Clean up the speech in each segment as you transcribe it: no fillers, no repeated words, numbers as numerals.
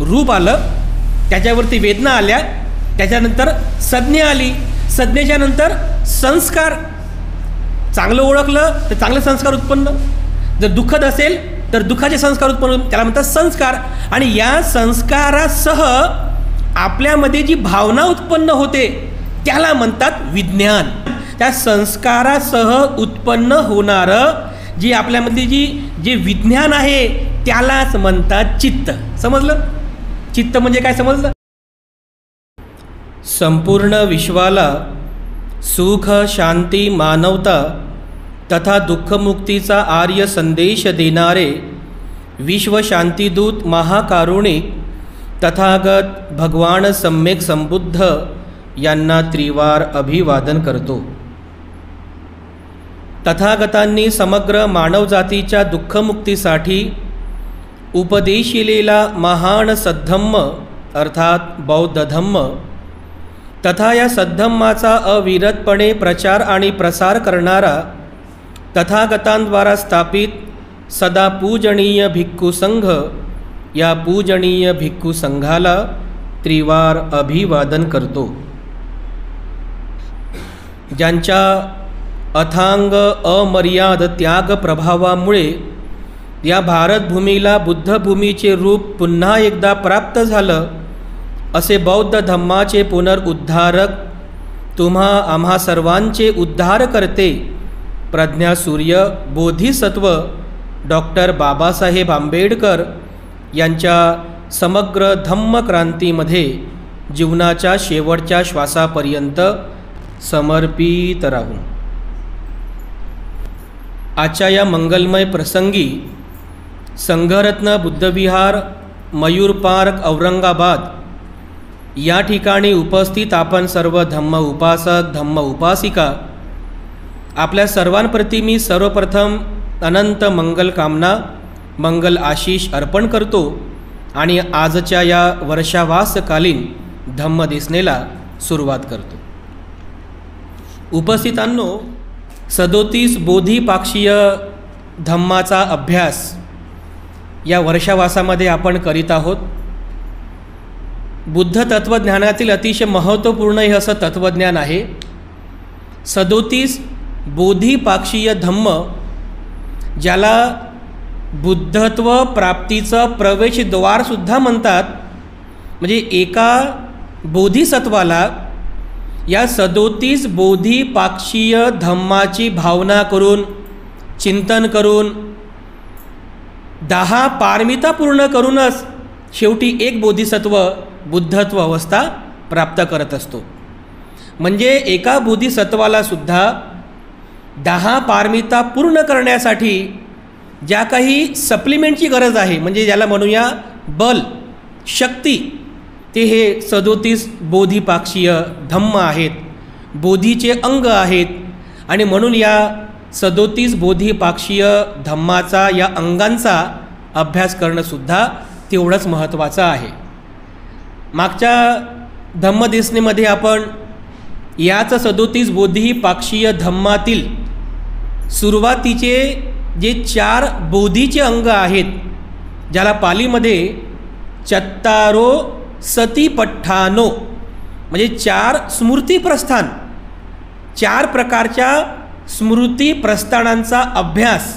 रूप आलं, त्याच्यावरती वेदना आल्या, त्याच्यानंतर संज्ञा आली, संज्ञेच्या नंतर संस्कार, चांगलं ओळखलं तर चांगले संस्कार उत्पन्न, जर दुःखद असेल तर दुःखाचे संस्कार उत्पन्न, त्याला म्हणतात संस्कार. आणि या संस्कारासह आपल्यामध्ये जी भावना उत्पन्न होते त्याला म्हणतात विज्ञान. त्या संस्कारासह उत्पन्न होणारं जी आपल्यामध्ये जे विज्ञान आहे त्यालाच म्हणतात चित्त. समजलं? चित्त म्हणजे काय समजलं? संपूर्ण विश्वाला सुख, शांती, मानवता तथा दुःखमुक्तीचा आर्य संदेश देणारे विश्वशांतीदूत महाकारुणिक तथागत भगवान सम्यक संबुद्ध यांना त्रिवार अभिवादन करतो. तथागतांनी समग्र मानवजातीच्या दुःखमुक्तीसाठी उपदेशिलेला महान सद्धम्म अर्थात बौद्ध धम्म तथा या सद्धम्माचा अविरतपणे प्रचार आणि प्रसार करणारा तथागतांद्वारा स्थापित सदा पूजनीय भिक्खू संघ, या पूजनीय भिक्खू संघाला त्रिवार अभिवादन करतो. ज्यांच्या अथांग अमर्याद त्याग प्रभावामुळे या भारतभूमीला बुद्धभूमीचे रूप पुन्हा एकदा प्राप्त झालं, असे बौद्ध धम्माचे पुनरुद्धारक, तुम्हा आम्हा सर्वांचे उद्धार करते प्रज्ञासूर्य बोधिसत्व डॉक्टर बाबासाहेब आंबेडकर यांच्या समग्र धम्मक्रांतीमध्ये जीवनाच्या शेवटच्या श्वासापर्यंत समर्पित राहू. आजच्या या मंगलमय प्रसंगी संघरत्न बुद्धविहार, मयूर पार्क, औरंगाबाद या ठिकाणी उपस्थित आपण सर्व धम्म उपासक, धम्म उपासिका, आपल्या सर्वांप्रती मी सर्वप्रथम अनंत मंगल कामना, मंगल आशीष अर्पण करतो आणि आजच्या या वर्षावासकालीन धम्मदेसनेला सुरुवात करतो. उपस्थितांनो, 37 बोधिपाक्षीय धम्माचा अभ्यास या वर्षावासामध्ये आपण करीत आहोत. बुद्ध तत्त्वज्ञानातील अतिशय महत्त्वपूर्ण हे असं तत्त्वज्ञान आहे. 37 बोधिपाक्षीय धम्म, ज्याला बुद्धत्व प्राप्तीचं प्रवेशद्वारसुद्धा म्हणतात. म्हणजे एका बोधिसत्वाला या 37 बोधिपाक्षीय धम्माची भावना करून, चिंतन करून, 10 पारमिता पूर्ण करूनच शेवटी एक बोधिसत्व बुद्धत्व अवस्था प्राप्त करत असतो. म्हणजे एका बोधिसत्वाला सुद्धा 10 पारमिता पूर्ण करण्यासाठी ज्या काही सप्लिमेंटची गरज आहे, म्हणजे ज्याला म्हणूया बल, शक्ती, ते हे 37 बोधिपाक्षीय धम्म आहेत, बोधीचे अंग आहेत. आणि म्हणून या 37 बोधिपाक्षीय धम्माचा, या अंगांचा अभ्यास करणंसुद्धा तेवढंच महत्त्वाचं आहे. मागच्या धम्मदेसनेमध्ये आपण याच 37 बोधिपाक्षीय धम्मातील सुरुवातीचे जे 4 बोधीचे अंग आहेत, ज्याला पालीमध्ये चत्तारो सतीपठ्ठानो म्हणजे 4 स्मृतिप्रस्थान, 4 प्रकारच्या स्मृती प्रस्थानांचा अभ्यास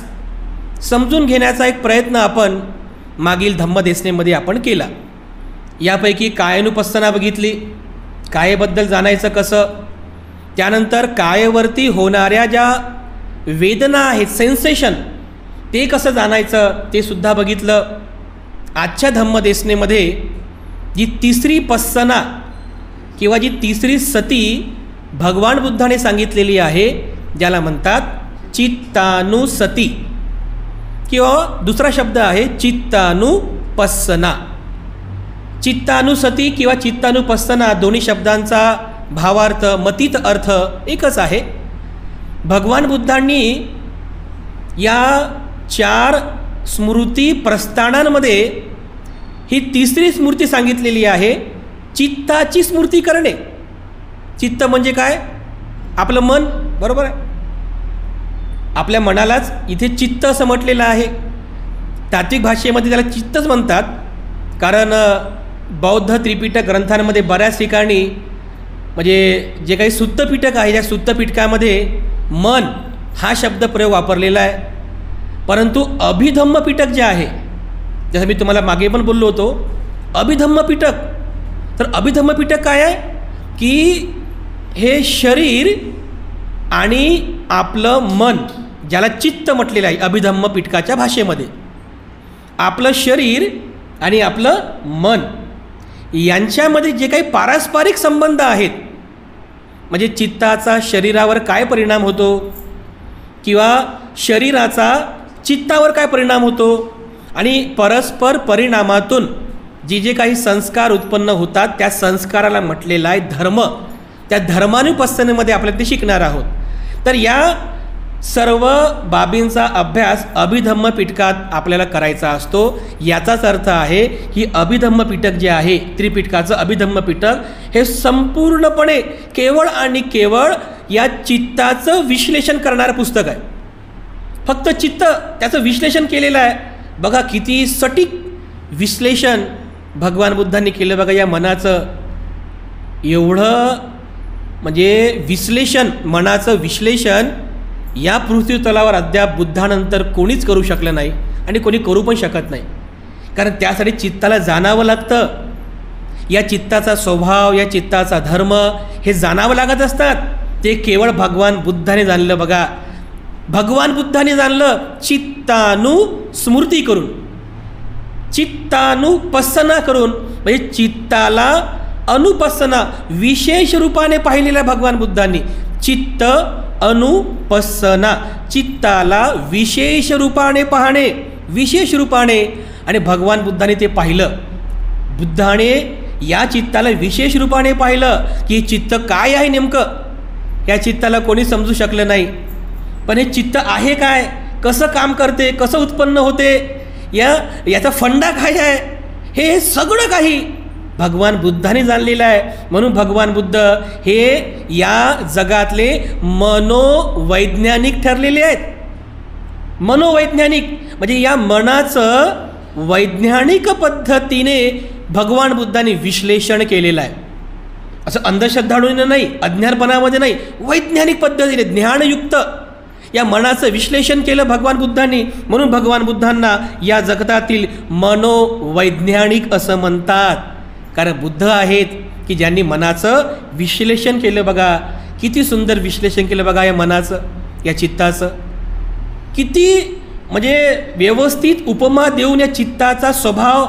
समजून घेण्याचा एक प्रयत्न आपण मागील धम्मदेसनेमध्ये आपण केला. यापैकी कायानुपස්සना बघितली, कायेबद्दल जाणायचं कसं, त्यानंतर कायेवरती होणाऱ्या ज्या वेदना आहेत, सेन्सेशन, ते कसं जाणायचं ते सुद्धा बघितलं. आजच्या धम्मदेसनेमध्ये जी तिसरी पस्सना किंवा जी तिसरी सती भगवान बुद्धाने सांगितलेली आहे, ज्याला म्हणतात चित्तानुसती, किंवा दुसरा शब्द आहे चित्तानुपस्सना. चित्तानुसती किंवा चित्तानुपस्सना दोन्ही शब्दांचा भावार्थ, मतीत अर्थ एकच आहे. भगवान बुद्धांनी या 4 स्मृती प्रस्थानांमध्ये ही तिसरी स्मृती सांगितलेली आहे, चित्ताची स्मृती करणे. चित्त म्हणजे काय? आपलं मन, बरोबर आहे. आपल्या मनालाच इथे चित्त असं म्हटलेलं आहे. तात्विक भाषेमध्ये त्याला चित्तच म्हणतात. कारण बौद्ध त्रिपिटक ग्रंथांमध्ये बऱ्याच ठिकाणी म्हणजे जे काही सुत्तपिटक आहे, या सुत्तपिटकामध्ये मन हा शब्दप्रयोग वापरलेला आहे. परंतु अभिधम्म पिटक जे आहे, जसं मी तुम्हाला मागे पण बोललो होतो, अभिधम्म पिटक, तर अभिधम्म पिटक काय आहे की हे शरीर आणि आपलं मन, ज्याला चित्त म्हटलेलं आहे अभिधम्म पिटकाच्या भाषेमध्ये, आपलं शरीर आणि आपलं मन यांच्यामध्ये जे काही पारस्परिक संबंध आहेत, म्हणजे चित्ताचा शरीरावर काय परिणाम होतो किंवा शरीराचा चित्तावर काय परिणाम होतो, आणि परस्पर परिणामातून जे काही संस्कार उत्पन्न होतात त्या संस्काराला म्हटलेला आहे धर्म. त्या धर्मानुपस्थनेमध्ये आपल्याला ते शिकणार आहोत. तर या सर्व बाबींचा अभ्यास अभिधम्म पिटकात आपल्याला करायचा असतो. याचाच अर्थ आहे की अभिधम्म पिटक जे आहे, त्रिपिटकाचं अभिधम्म पिटक, हे संपूर्णपणे केवळ आणि केवळ या चित्ताचं विश्लेषण करणारं पुस्तक आहे. फक्त चित्त त्याचं विश्लेषण केलेलं आहे. बघा किती सटीक विश्लेषण भगवान बुद्धांनी केलं बघा या मनाचं. एवढं म्हणजे विश्लेषण, मनाचं विश्लेषण या पृथ्वी तलावर अद्याप बुद्धानंतर कोणीच करू शकलं नाही आणि कोणी करू पण शकत नाही. कारण त्यासाठी चित्ताला जाणावं लागतं. या चित्ताचा स्वभाव, या चित्ताचा धर्म हे जाणावं लागत असतात. ते केवळ भगवान बुद्धाने जाणलं बघा. भगवान बुद्धाने जाणलं चित्तानुस्मृती करून, चित्तानुपස්සना करून, म्हणजे चित्ताला अनुपස්සना विशेष रूपाने पाहिलेल्या भगवान बुद्धांनी. चित्त अनुपස්සना, चित्ताला विशेष रूपाने पाहणे, विशेष रूपाने. आणि भगवान बुद्धाने ते पाहिलं. बुद्धाने या चित्ताला विशेष रूपाने पाहिलं की चित्त काय आहे नेमकं. या चित्ताला कोणी समजू शकलं नाही. पण हे चित्त आहे काय, कसं काम करते, कसं उत्पन्न होते, याचा फंडा काय आहे, हे सगळं काही भगवान बुद्धाने जाणलेलं आहे. म्हणून भगवान बुद्ध हे या जगातले मनोवैज्ञानिक ठरलेले आहेत. मनोवैज्ञानिक म्हणजे या मनाचं वैज्ञानिक पद्धतीने भगवान बुद्धांनी विश्लेषण केलेलं आहे. असं अंधश्रद्धाळूने नाही, अज्ञानपणामध्ये नाही, वैज्ञानिक पद्धतीने ज्ञानयुक्त या मनाचं विश्लेषण केलं भगवान बुद्धांनी. म्हणून भगवान बुद्धांना या जगतातील मनोवैज्ञानिक असं म्हणतात. कारण बुद्ध आहेत की ज्यांनी मनाचं विश्लेषण केलं बघा. किती सुंदर विश्लेषण केलं बघा या मनाचं, या चित्ताचं. किती म्हणजे व्यवस्थित उपमा देऊन या चित्ताचा स्वभाव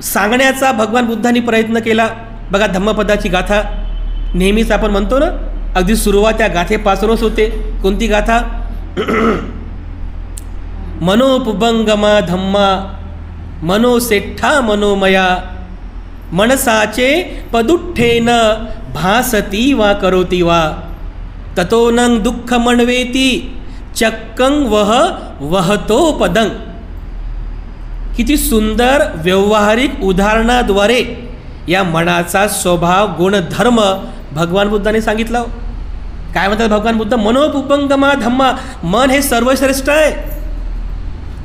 सांगण्याचा भगवान बुद्धांनी प्रयत्न केला बघा. धम्मपदाची गाथा नेहमीच आपण म्हणतो ना, अगदी सुरुवात त्या गाथेपासूनच होते. कोणती गाथा? मनोपुबंगमा धम्मा मनोसेठ्ठा मनोमया मनसाचे पदुठ्ठेन भासती वा करोती वा ततोनं दुःख मणवेती चक्कं वहतो पदं. किती सुंदर व्यावहारिक उदाहरणाद्वारे या मनाचा स्वभाव गुणधर्म भगवान बुद्धाने सांगितलं. काय म्हणतात भगवान बुद्ध? मनोपुपंगमा धम्मा, मन हे सर्वश्रेष्ठ आहे.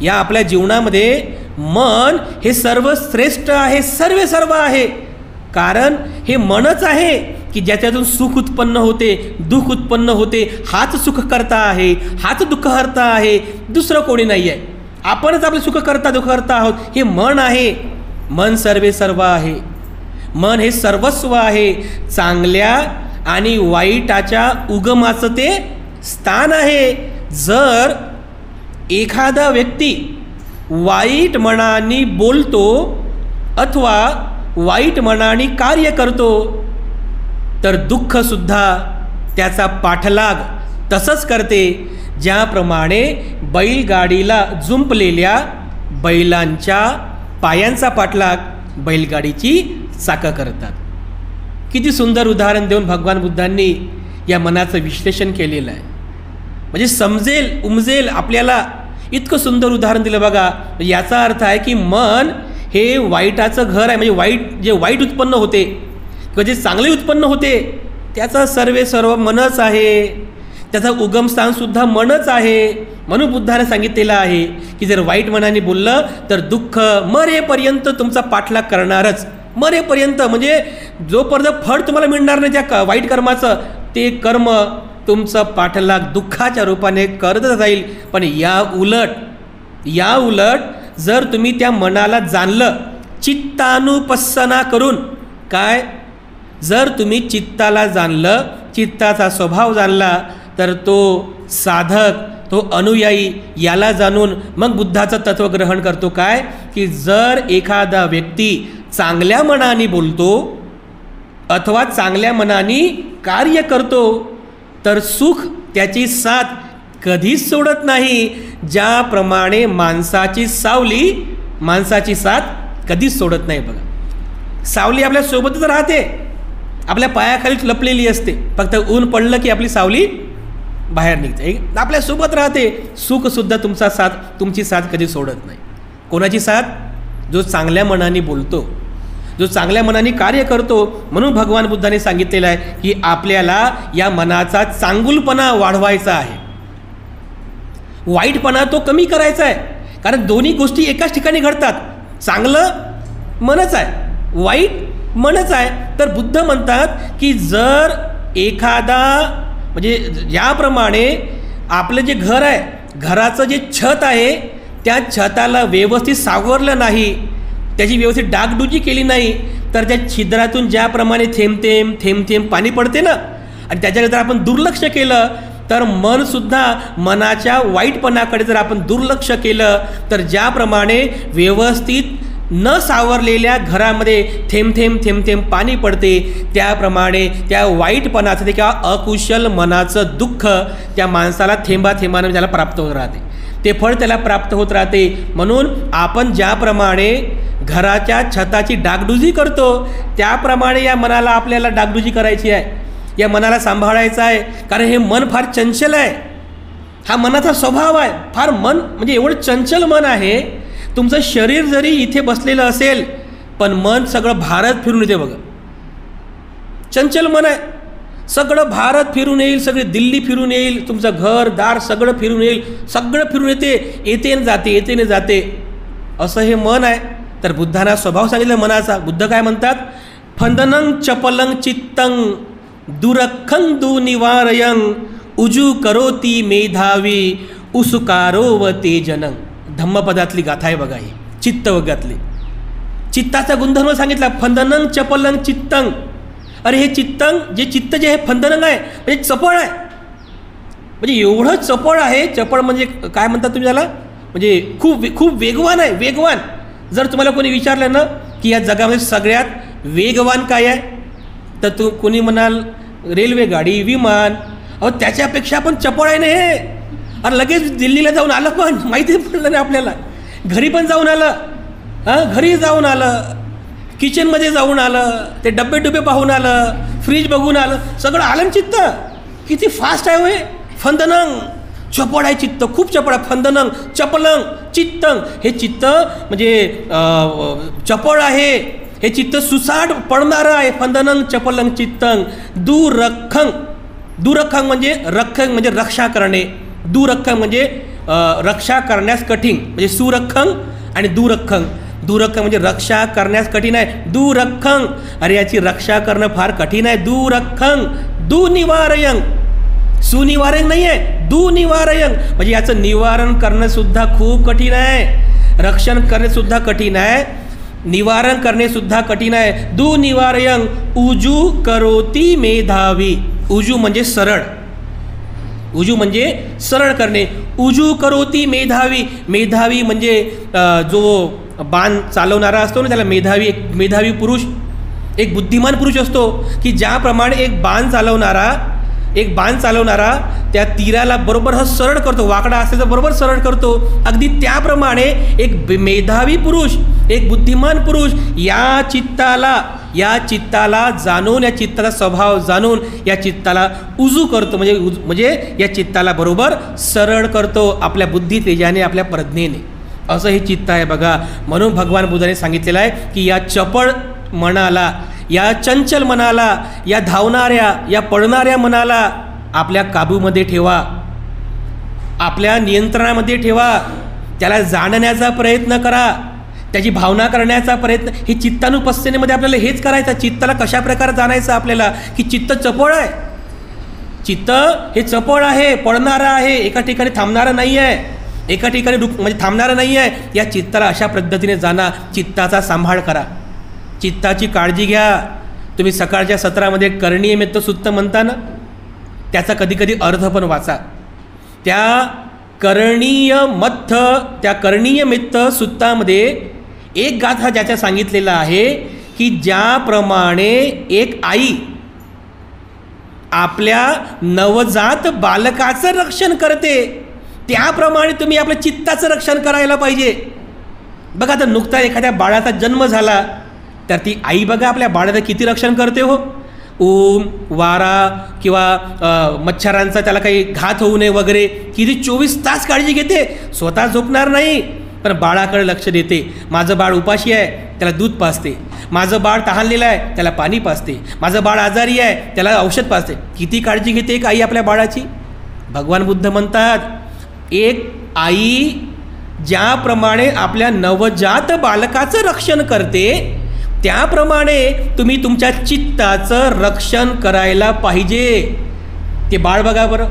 या आपल्या जीवनामध्ये मन हे सर्वश्रेष्ठ आहे, सर्व आहे. कारण हे मनच आहे की ज्याच्यातून सुख उत्पन्न होते, दुःख उत्पन्न होते. हाच सुख करता आहे, हाच दुःख हरता आहे, दुसरं कोणी नाही आहे. आपणच आपले सुख करता दुःख करता आहोत. हे मन आहे. मन सर्व आहे. मन हे सर्वस्व आहे. चांगल्या आणि वाईटाच्या उगमाचं ते स्थान आहे. जर एखादा व्यक्ती वाईट मनाने बोलतो अथवा वाईट मनाने कार्य करतो तर दुःखसुद्धा त्याचा पाठलाग तसंच करते, ज्याप्रमाणे बैलगाडीला जुंपलेल्या बैलांच्या पायांचा पाठलाग बैलगाडीची चाकं करतात. किती सुंदर उदाहरण देऊन भगवान बुद्धांनी या मनाचं विश्लेषण केलेलं आहे. म्हणजे समजेल उमजेल आपल्याला इतकं सुंदर उदाहरण दिलं बघा. याचा अर्थ आहे की मन हे वाईटाचं घर आहे. म्हणजे जे वाईट उत्पन्न होते किंवा जे चांगले उत्पन्न होते त्याचा सर्व मनच आहे. त्याचं उगमस्थानसुद्धा मनच आहे. म्हणून बुद्धाने सांगितलेलं आहे की जर वाईट मनाने बोललं तर दुःख मरेपर्यंत तुमचा पाठलाग करणारच. मरेपर्यंत म्हणजे जोपर्यंत फळ तुम्हाला मिळणार नाही त्या वाईट कर्माचं, ते कर्म तुमचं पाठलाग दुःखाच्या रूपाने करत जाईल. पण या उलट जर तुम्ही त्या मनाला जाणलं चित्तानुपස්සना करून, काय, जर तुम्ही चित्ताला जाणलं, चित्ताचा स्वभाव जाणला, तर तो साधक, तो अनुयायी याला जाणून मग बुद्धाचं तत्व ग्रहण करतो. काय की जर एखादा व्यक्ती चांगल्या मनाने बोलतो अथवा चांगल्या मनाने कार्य करतो तर सुख त्याची साथ कधीच सोडत नाही. ज्याप्रमाणे माणसाची साथ कधीच सोडत नाही. बघा, सावली आपल्या सोबतच राहते, आपल्या पायाखाली लपलेली असते, फक्त ऊन पडलं की आपली सावली बाहेर निघते, आपल्या सोबत राहते. सुखसुद्धा तुमची साथ कधी सोडत नाही. कोणाची साथ? जो चांगल्या मनाने बोलतो, जो चांगल्या मनाने कार्य करतो. म्हणून भगवान बुद्धाने सांगितलेलं आहे की आपल्याला या मनाचा चांगुलपणा वाढवायचा आहे, वाईटपणा तो कमी करायचा आहे. कारण दोन्ही गोष्टी एकाच ठिकाणी घडतात. चांगलं मनच आहे, वाईट मनच आहे. तर बुद्ध म्हणतात की जर एखादा, म्हणजे ज्याप्रमाणे आपलं जे घर आहे, घराचं जे छत आहे, त्या छताला व्यवस्थित सावरलं नाही, त्याची व्यवस्थित डागडुजी केली नाही, तर त्या छिद्रातून ज्याप्रमाणे थेंब पाणी पडते ना, आणि त्याच्याकडे जर आपण दुर्लक्ष केलं तर मनसुद्धा, मनाच्या वाईटपणाकडे जर आपण दुर्लक्ष केलं तर ज्याप्रमाणे व्यवस्थित न सावरलेल्या घरामध्ये थेंब पाणी पडते, त्याप्रमाणे त्या वाईटपणाचं किंवा अकुशल मनाचं दुःख त्या माणसाला थेंबाने त्याला प्राप्त होत राहते, ते फळ त्याला प्राप्त होत राहते. म्हणून आपण ज्याप्रमाणे घराच्या छताची डागडुजी करतो त्याप्रमाणे या मनाला आपल्याला डागडुजी करायची आहे, या मनाला सांभाळायचं आहे. कारण हे मन फार चंचल आहे, हा मनाचा स्वभाव आहे. फार मन म्हणजे एवढं चंचल मन आहे. तुमचं शरीर जरी इथे बसलेलं असेल पण मन सगळं भारत फिरून येते. बघा, चंचल मन आहे, सगळं भारत फिरून येईल, सगळी दिल्ली फिरून येईल, तुमचं घर दार सगळं फिरून येईल, सगळं फिरून येते न जाते असं हे मन आहे. तर बुद्धांना स्वभाव सांगितलं मनाचा. बुद्ध काय म्हणतात? फंदनं चपलं चित्तं दुरखं दुनिवारयं उजू करोती मेधावी उसुकारो व तेजनं. धम्मपदातली गाथा आहे बघा ही, चित्तवर्गातली. चित्ताचा गुणधर्म सांगितला, फंदनं चपलं चित्तं. अरे हे चित्त जे हे फंदनं आहे म्हणजे चपळ आहे, म्हणजे एवढं चपळ आहे. चपळ म्हणजे काय म्हणतात तुम्ही त्याला? म्हणजे खूप वेगवान आहे, वेगवान. जर तुम्हाला कोणी विचारलं ना की या जगामध्ये सगळ्यात वेगवान काय आहे, तर कोणी म्हणाल रेल्वे गाडी, विमान. अहो त्याच्यापेक्षा पण चपळ आहे ना हे. अरे लगेच दिल्लीला जाऊन आलं, पण माहिती पडलं नाही आपल्याला. घरी पण जाऊन आलं, घरी जाऊन आलं, किचनमध्ये जाऊन आलं, ते डबे पाहून आलं, फ्रीज बघून आलं, सगळं आलं चित्त. किती फास्ट आहे होय. फंदनं चपळ आहे चित्त, खूप चपळ आहे. फंदनं चपलं चित्तं. हे चित्त म्हणजे चपळ आहे, हे चित्त सुसाट पडणारं आहे. फंदनं चपलं चित्तं दुरखं म्हणजे रक्षा करणे. दुरखं म्हणजे रक्षा करण्यास कठीण, म्हणजे सुरखं आणि दुरखं. दुरखं म्हणजे रक्षा करण्यास कठीण आहे. दुरखं, अरे याची रक्षा करणं फार कठीण आहे. दुरखं दुनिवारयं, सुनिवारयं नाही आहे, दुनिवारयं म्हणजे याचं निवारण करणं सुद्धा खूप कठीण आहे. रक्षण करणे सुद्धा कठीण आहे, निवारण करणे सुद्धा कठीण आहे. दुनिवारयं उजू करोती मेधावी. उजू म्हणजे सरळ, उजू म्हणजे सरळ करणे. उजू करोती मेधावी. मेधावी म्हणजे जो बाण चालवणारा असतो ना, त्याला मेधावी पुरुष, एक बुद्धिमान पुरुष असतो. की ज्याप्रमाणे एक बाण चालवणारा त्या तीराला बरोबर हा सरळ करतो, वाकडा असेल तर बरोबर सरळ करतो, अगदी त्याप्रमाणे एक मेधावी पुरुष, एक बुद्धिमान पुरुष या चित्ताला जाणून, या चित्ताचा स्वभाव जाणून या चित्ताला उजू करतो, म्हणजे या चित्ताला बरोबर सरळ करतो आपल्या बुद्धी तेजाने, आपल्या प्रज्ञेने. असं हे चित्त आहे बघा. म्हणून भगवान बुद्धाने सांगितलेलं आहे की या चपळ मनाला, या चंचल मनाला, या धावणाऱ्या, या पडणाऱ्या मनाला आपल्या काबूमध्ये ठेवा, आपल्या नियंत्रणामध्ये ठेवा, त्याला जाणण्याचा प्रयत्न करा, त्याची भावना करण्याचा प्रयत्न. हे चित्तानुपस्थेमध्ये आपल्याला हेच करायचं. चित्ताला कशा प्रकारे जाणायचं आपल्याला, की चित्त चपळ आहे. चित्त हे चपळ आहे, पळणारं आहे, एका ठिकाणी थांबणारं नाही आहे, एका ठिकाणी म्हणजे थांबणारं नाही आहे. या चित्ताला अशा पद्धतीने जाणा, चित्ताचा सांभाळ करा, चित्ताची काळजी घ्या. तुम्ही सकाळच्या सत्रामध्ये करणीय मित्त सुत्त म्हणता ना, त्याचा कधीकधी अर्थ पण वाचा. त्या करणीय मित्त सुत्तामध्ये एक गाथा ज्याच्या सांगितलेला आहे की ज्याप्रमाणे एक आई आपल्या नवजात बालकाचं रक्षण करते, त्याप्रमाणे तुम्ही आपल्या चित्ताचं रक्षण करायला पाहिजे. बघा, आता नुकता एखाद्या बाळाचा जन्म झाला तर ती आई बघा आपल्या बाळाचं किती रक्षण करते हो. ऊन वारा किंवा मच्छरांचा त्याला काही घात होऊ नये वगैरे किती 24 तास काळजी घेते. स्वतः झोपणार नाही पण बाळाकडे लक्ष देते. माझं बाळ उपाशी आहे, त्याला दूध पाजते. माझं बाळ तहानलेलं आहे, त्याला पाणी पाजते. माझं बाळ आजारी आहे, त्याला औषध पाजते. किती काळजी घेते एक आई आपल्या बाळाची. भगवान बुद्ध म्हणतात, एक आई ज्याप्रमाणे आपल्या नवजात बालकाचं रक्षण करते, त्याप्रमाणे तुम्ही तुमच्या चित्ताचं रक्षण करायला पाहिजे. ते बाळ बघा बरं,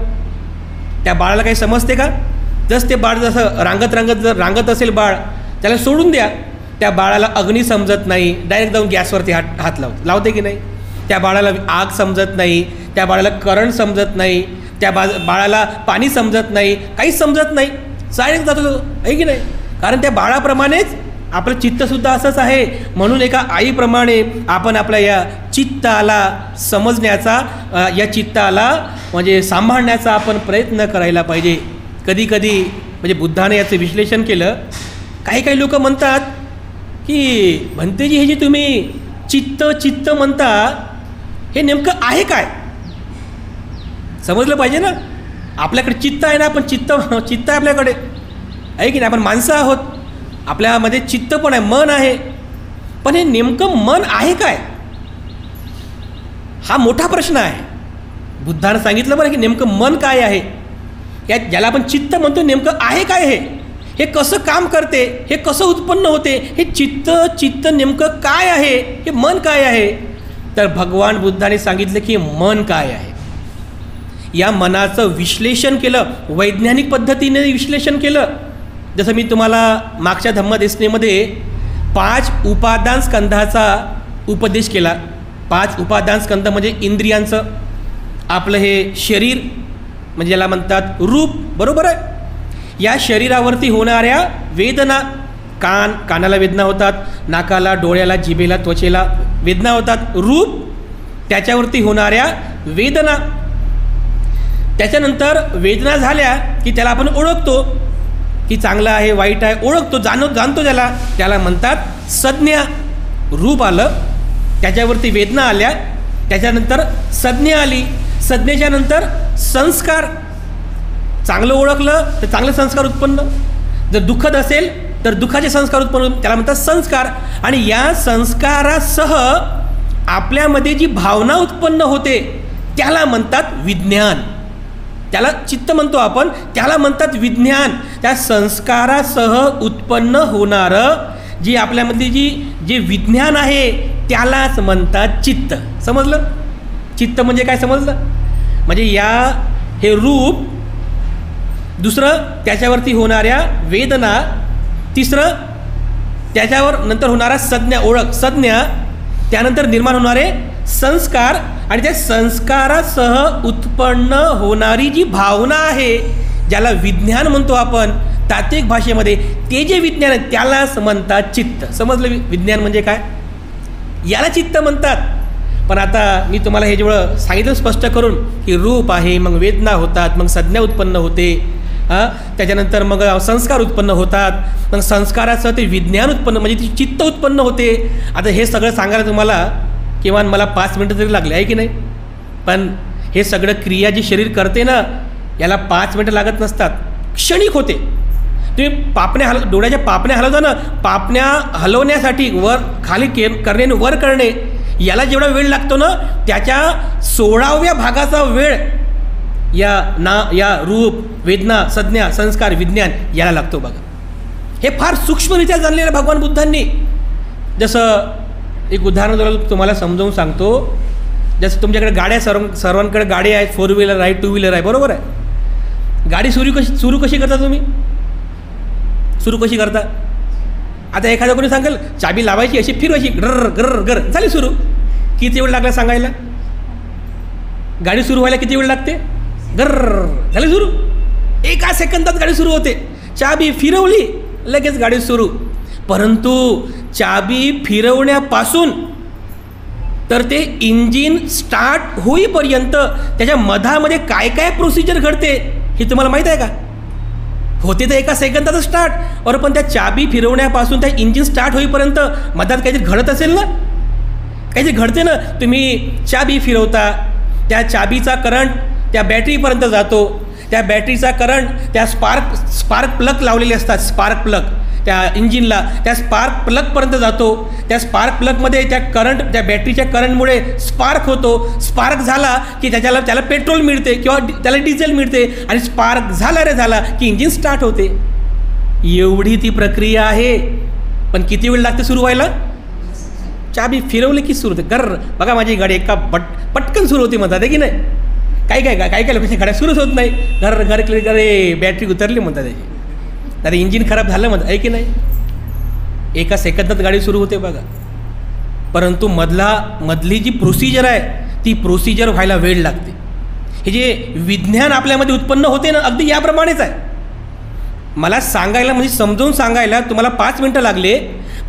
त्या बाळाला काही समजते का? जसं ते बाळ जसं रांगत असेल बाळ, त्याला सोडून द्या. त्या बाळाला अग्नी समजत नाही, डायरेक्ट जाऊन गॅसवरती हात लावते की नाही. त्या बाळाला आग समजत नाही, त्या बाळाला करंट समजत नाही, त्या बाळाला पाणी समजत नाही, काहीच समजत नाही, डायरेक्ट जातो, आहे की नाही. कारण त्या बाळाप्रमाणेच आपलं चित्तसुद्धा असंच आहे. म्हणून एका आईप्रमाणे आपण आपल्या या चित्ताला समजण्याचा, या चित्ताला म्हणजे सांभाळण्याचा आपण प्रयत्न करायला पाहिजे. कधी म्हणजे बुद्धाने याचं विश्लेषण केलं. काही लोक म्हणतात की भंतेजी, हे जे तुम्ही चित्त म्हणता, हे नेमकं आहे काय? समजलं पाहिजे ना. आपल्याकडे चित्त आहे ना, आपण चित्त आहे आपल्याकडे, आहे की नाही. आपण माणसं आहोत, आपल्यामध्ये चित्त पण आहे, मन आहे. पण हे नेमकं मन आहे काय, हा मोठा प्रश्न आहे. बुद्धानं सांगितलं बरं की नेमकं मन काय आहे, या ज्याला आपण चित्त म्हणतो, नेमकं आहे काय, हे कसं काम करते, हे कसं उत्पन्न होते, हे चित्त नेमकं काय आहे, हे मन काय आहे. तर भगवान बुद्धाने सांगितलं की मन काय आहे. या मनाचं विश्लेषण केलं, वैज्ञानिक पद्धतीने विश्लेषण केलं. जसं मी तुम्हाला मागच्या धम्मदेशनेमध्ये 5 उपादान स्कंधाचा उपदेश केला. 5 उपादान स्कंध म्हणजे इंद्रियांचं, आपलं हे शरीर म्हणजे याला म्हणतात रूप, बरोबर आहे. या शरीरावरती होणाऱ्या वेदना, कानाला वेदना होतात, नाकाला, डोळ्याला, जिभेला, त्वचेला वेदना होतात. रूप, त्याच्यावरती होणाऱ्या वेदना. त्याच्यानंतर वेदना झाल्या की त्याला आपण ओळखतो की चांगलं आहे, वाईट आहे, ओळखतो, जाणतो त्याला म्हणतात संज्ञा. रूप आलं, त्याच्यावरती वेदना आल्या, त्याच्यानंतर संज्ञा आली, संज्ञेच्या नंतर संस्कार. चांगलं ओळखलं तर चांगले संस्कार उत्पन्न, जर दुःखद असेल तर दुःखाचे संस्कार उत्पन्न, त्याला म्हणतात संस्कार. आणि या संस्कारासह आपल्यामध्ये जी भावना उत्पन्न होते त्याला म्हणतात विज्ञान. त्याला चित्त म्हणतो आपण, त्याला म्हणतात विज्ञान. त्या संस्कारासह उत्पन्न होणारं जी आपल्यामधली जे विज्ञान आहे त्यालाच म्हणतात चित्त. समजलं? चित्त म्हणजे काय समजलं? म्हणजे हे रूप, दुसरं त्याच्यावरती होणाऱ्या वेदना, तिसरं त्याच्यावर नंतर होणारा संज्ञा, ओळख, संज्ञा, त्यानंतर निर्माण होणारे संस्कार, आणि त्या संस्कारासह उत्पन्न होणारी जी भावना आहे ज्याला विज्ञान म्हणतो आपण तात्विक भाषेमध्ये, ते जे विज्ञान आहे त्यालाच म्हणतात चित्त. समजलं? विज्ञान म्हणजे काय, याला चित्त म्हणतात. पण आता मी तुम्हाला हे जेवढं सांगितलं स्पष्ट करून की रूप आहे, मग वेदना होतात, मग संज्ञा उत्पन्न होते, त्याच्यानंतर मग संस्कार उत्पन्न होतात, मग संस्कारासह ते विज्ञान उत्पन्न म्हणजे ती चित्त उत्पन्न होते. आता हे सगळं सांगायला तुम्हाला किमान मला 5 मिनटं तरी लागले, आहे की नाही. पण हे सगळं क्रिया जी शरीर करते ना, याला 5 मिनटं लागत नसतात, क्षणिक होते. तुम्ही डोळ्याच्या पापण्या हलवता ना, पापण्या हलवण्यासाठी वर खाली करणे, वर करणे, याला जेवढा वेळ लागतो ना, त्याच्या 16व्या भागाचा वेळ या रूप, वेदना, संज्ञा, संस्कार, विज्ञान याला लागतो बघा. हे फार सूक्ष्मरित्या जाणलेलं भगवान बुद्धांनी. जसं एक उदाहरण तुम्हाला समजावून सांगतो. जसं तुमच्याकडे गाड्या सर्वांकडे गाडी आहेत, 4 व्हीलर आहे, 2 व्हीलर आहे, बरोबर आहे. गाडी सुरू कशी करता तुम्ही? सुरू कशी करता? आता एखादा कोणी सांगेल चाबी लावायची, अशी फिरवायची, गर गर गर, झाली सुरू. किती वेळ लागला सांगायला? गाडी सुरू व्हायला किती वेळ लागते? गर झाली सुरू. 1 सेकंदात गाडी सुरू होते. चाबी फिरवली लगेच गाडी सुरू. परंतु चाबी फिरवण्यापासून तर ते इंजिन स्टार्ट होईपर्यंत त्याच्या मधामध्ये काय काय प्रोसिजर घडते हे तुम्हाला माहीत आहे का? होते तर 1 सेकंदात स्टार्ट, और पण त्या चाबी फिरवण्यापासून त्या इंजिन स्टार्ट होईपर्यंत मधात काहीतरी घडत असेल ना? काहीतरी घडते ना. तुम्ही चाबी फिरवता, त्या चाबीचा करंट त्या बॅटरीपर्यंत जातो, त्या बॅटरीचा करंट त्या स्पार्क प्लग लावलेले असतात, स्पार्क प्लग त्या इंजिनला, त्या स्पार्क प्लगपर्यंत जातो. त्या स्पार्क प्लगमध्ये त्या बॅटरीच्या करंटमुळे स्पार्क होतो. स्पार्क झाला की त्याला पेट्रोल मिळते किंवा त्याला डिझेल मिळते, आणि स्पार्क झाला की इंजिन स्टार्ट होते. एवढी ती प्रक्रिया आहे. पण किती वेळ लागते सुरू व्हायला? चाबी फिरवली की सुरू होते. गर बघा माझी गाडी पटकन सुरू होती म्हणतात, आहे की नाही? काही लोकांची गाड्या सुरूच होत नाही. घर बॅटरी उतरली म्हणतात त्याची, अरे इंजिन खराब झालं म्हणतात, आहे की नाही? 1 सेकंदात गाडी सुरू होते बघा. परंतु मधली जी प्रोसिजर आहे ती प्रोसिजर व्हायला वेळ लागते. हे जे विज्ञान आपल्यामध्ये उत्पन्न होते ना, अगदी याप्रमाणेच आहे. मला सांगायला म्हणजे समजावून सांगायला तुम्हाला 5 मिनटं लागले,